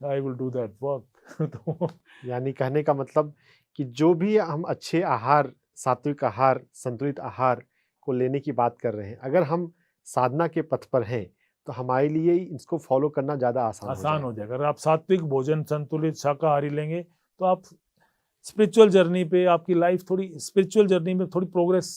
I will do that work. यानी कहने का मतलब कि जो भी हम अच्छे आहार, सात्विक आहार, संतुलित आहार को लेने की बात कर रहे हैं, अगर हम साधना के पथ पर हैं तो हमारे लिए इसको फॉलो करना ज़्यादा आसान हो जाएगा। अगर आप सात्विक भोजन, संतुलित शाकाहारी लेंगे तो आप स्पिरिचुअल जर्नी पे, आपकी लाइफ थोड़ी स्पिरिचुअल जर्नी में थोड़ी प्रोग्रेस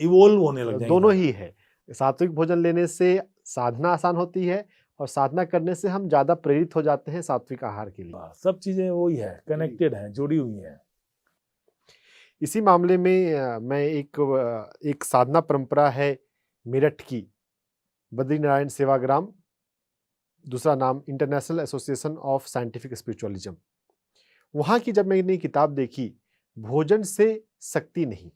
इवोल्व होने लग जाएगी। दोनों ही है। सात्विक भोजन लेने से साधना आसान होती है और साधना करने से हम ज्यादा प्रेरित हो जाते हैं सात्विक आहार के लिए। सब चीजें वही है, कनेक्टेड हैं, जुड़ी हुई हैं। इसी मामले में मैं एक साधना परंपरा है मेरठ की, बद्रीनारायण सेवाग्राम, दूसरा नाम international association of scientific spiritualism. वहाँ की जब मैंने किताब देखी, भोजन से शक्ति नहीं,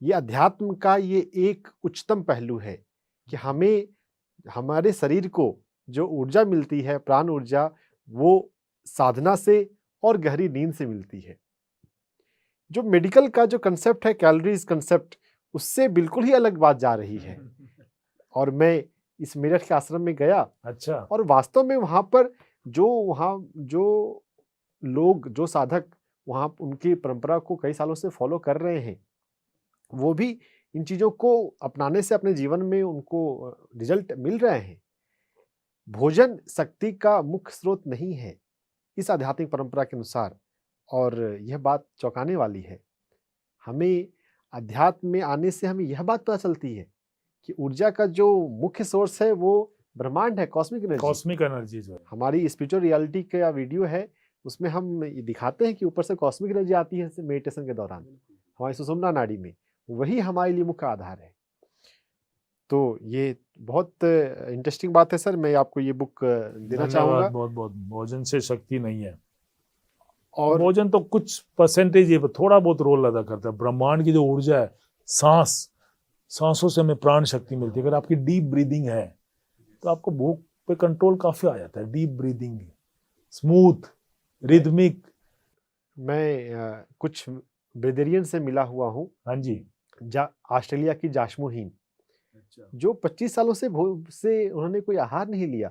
ये अध्यात्म का ये एक उच्चतम पहलू है कि हमें हमारे शरीर को जो ऊर्जा मिलती है, प्राण ऊर्जा, वो साधना से और गहरी नींद से मिलती है। जो मेडिकल का जो कंसेप्ट है, कैलोरीज कंसेप्ट, उससे बिल्कुल ही अलग बात जा रही है। और मैं इस मेरठ के आश्रम में गया। अच्छा। और वास्तव में वहाँ पर जो लोग, जो साधक वहाँ उनकी परंपरा को कई सालों से फॉलो कर रहे हैं, वो भी इन चीज़ों को अपनाने से अपने जीवन में उनको रिजल्ट मिल रहे हैं। भोजन शक्ति का मुख्य स्रोत नहीं है इस आध्यात्मिक परंपरा के अनुसार, और यह बात चौंकाने वाली है। हमें अध्यात्म में आने से हमें यह बात पता चलती है कि ऊर्जा का जो मुख्य सोर्स है वो ब्रह्मांड है, कॉस्मिक एनर्जी। कॉस्मिक एनर्जी जो है, हमारी स्पिरिचुअल रियलिटी का वीडियो है, उसमें हम ये दिखाते हैं कि ऊपर से कॉस्मिक एनर्जी आती है मेडिटेशन के दौरान हमारी सुषुम्ना नाड़ी में, वही हमारे लिए मुख्य आधार है। तो ये बहुत इंटरेस्टिंग बात है सर, मैं आपको ये बुक देना चाहूँगा। बहुत बहुत। भोजन से शक्ति नहीं है, और भोजन तो कुछ परसेंटेज ये थोड़ा बहुत रोल अदा करता है। ब्रह्मांड की जो ऊर्जा है, सांसों से हमें प्राण शक्ति मिलती है। अगर आपकी डीप ब्रीदिंग है तो आपको भूख पे कंट्रोल काफी आ जाता है। Deep breathing, smooth, rhythmic. मैं कुछ ब्रेदेरियन से मिला हुआ हूँ। हाँ जी। ऑस्ट्रेलिया की जाशमोहीन, जो 25 सालों से उन्होंने कोई आहार नहीं लिया,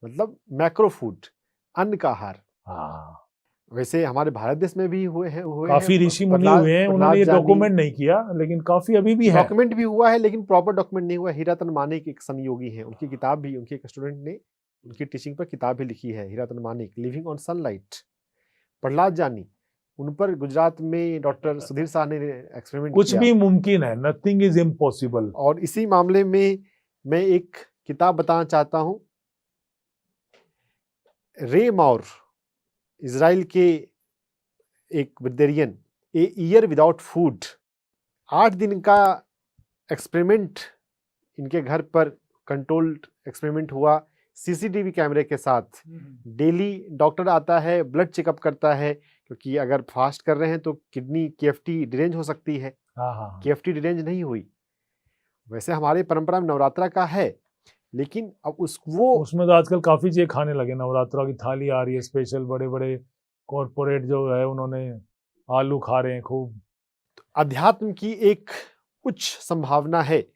मतलब मैक्रो फूड, अन्न का आहार। हाँ, वैसे हमारे भारत देश में भी हुए काफी ऋषि मुनि हुए हैं, उन्होंने ये डॉक्यूमेंट नहीं किया, लेकिन काफी अभी भी है। डॉक्यूमेंट भी हुआ है लेकिन प्रॉपर डॉक्यूमेंट नहीं हुआ। हीरातन मानिक एक संयोगी हैं, उनकी किताब भी, उनके एक स्टूडेंट ने उनकी टीचिंग पर किताब भी लिखी है, Hira Ratan Manek, living on sunlight. Prahlad Jani, उन पर गुजरात में डॉक्टर सुधीर शाह ने एक्सपेरिमेंट कुछ भी मुमकिन है, नथिंग इज इम्पॉसिबल। और इसी मामले में मैं एक किताब बताना चाहता हूँ, रे मॉर, इजराइल के एक ब्रेदेरियन, ए ईयर विदाउट फूड, 8 दिन का एक्सपेरिमेंट इनके घर पर कंट्रोल्ड एक्सपेरिमेंट हुआ, सीसीटीवी कैमरे के साथ डेली डॉक्टर आता है, ब्लड चेकअप करता है, क्योंकि अगर फास्ट कर रहे हैं तो किडनी केएफटी डिरेंज हो सकती है। हाँ। केएफटी डिरेंज नहीं हुई। वैसे हमारे परंपरा में नवरात्रा का है, लेकिन अब उसमें तो आजकल काफी चीजें खाने लगे। नवरात्रा की थाली आ रही है स्पेशल, बड़े बड़े कॉरपोरेट जो है उन्होंने आलू खा रहे हैं खूब। अध्यात्म की एक उच्च संभावना है।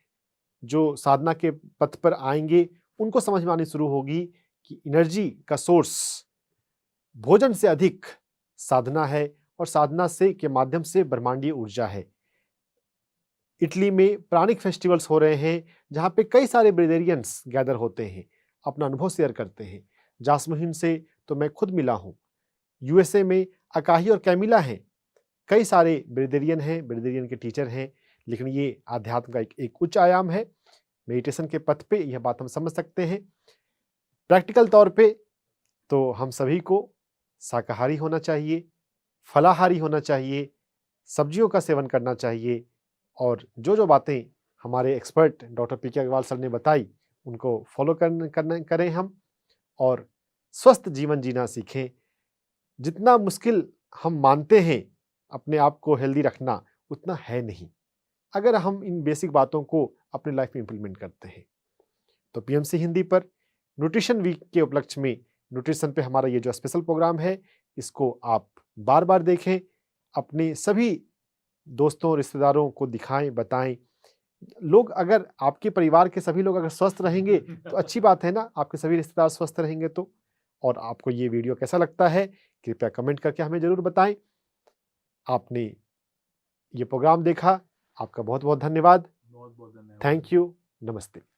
जो साधना के पथ पर आएंगे उनको समझ में आनी शुरू होगी कि एनर्जी का सोर्स भोजन से अधिक साधना है, और साधना से के माध्यम से ब्रह्मांडीय ऊर्जा है। इटली में प्राणिक फेस्टिवल्स हो रहे हैं, जहां पे कई सारे ब्रिगेडियंस गैदर होते हैं, अपना अनुभव शेयर करते हैं। जासमुहीन से तो मैं खुद मिला हूं। यूएसए में अकाही और कैमिला हैं, कई सारे ब्रिगेडियन हैं, ब्रिगेडियन के टीचर हैं। लेकिन ये आध्यात्म का एक उच्च आयाम है। मेडिटेशन के पथ पे यह बात हम समझ सकते हैं। प्रैक्टिकल तौर पे तो हम सभी को शाकाहारी होना चाहिए, फलाहारी होना चाहिए, सब्जियों का सेवन करना चाहिए, और जो बातें हमारे एक्सपर्ट डॉक्टर पीके अग्रवाल सर ने बताई उनको फॉलो करें हम, और स्वस्थ जीवन जीना सीखें। जितना मुश्किल हम मानते हैं अपने आप को हेल्दी रखना, उतना है नहीं, अगर हम इन बेसिक बातों को अपनी लाइफ में इंप्लीमेंट करते हैं। तो पीएमसी हिंदी पर न्यूट्रिशन वीक के उपलक्ष्य में न्यूट्रिशन पे हमारा ये जो स्पेशल प्रोग्राम है, इसको आप बार बार देखें, अपने सभी दोस्तों रिश्तेदारों को दिखाएं, बताएं। लोग, अगर आपके परिवार के सभी लोग अगर स्वस्थ रहेंगे तो अच्छी बात है ना, आपके सभी रिश्तेदार स्वस्थ रहेंगे तो। और आपको ये वीडियो कैसा लगता है कृपया कमेंट करके हमें जरूर बताएं। आपने ये प्रोग्राम देखा, आपका बहुत बहुत धन्यवाद। बहुत बहुत धन्यवाद। Thank you. नमस्ते।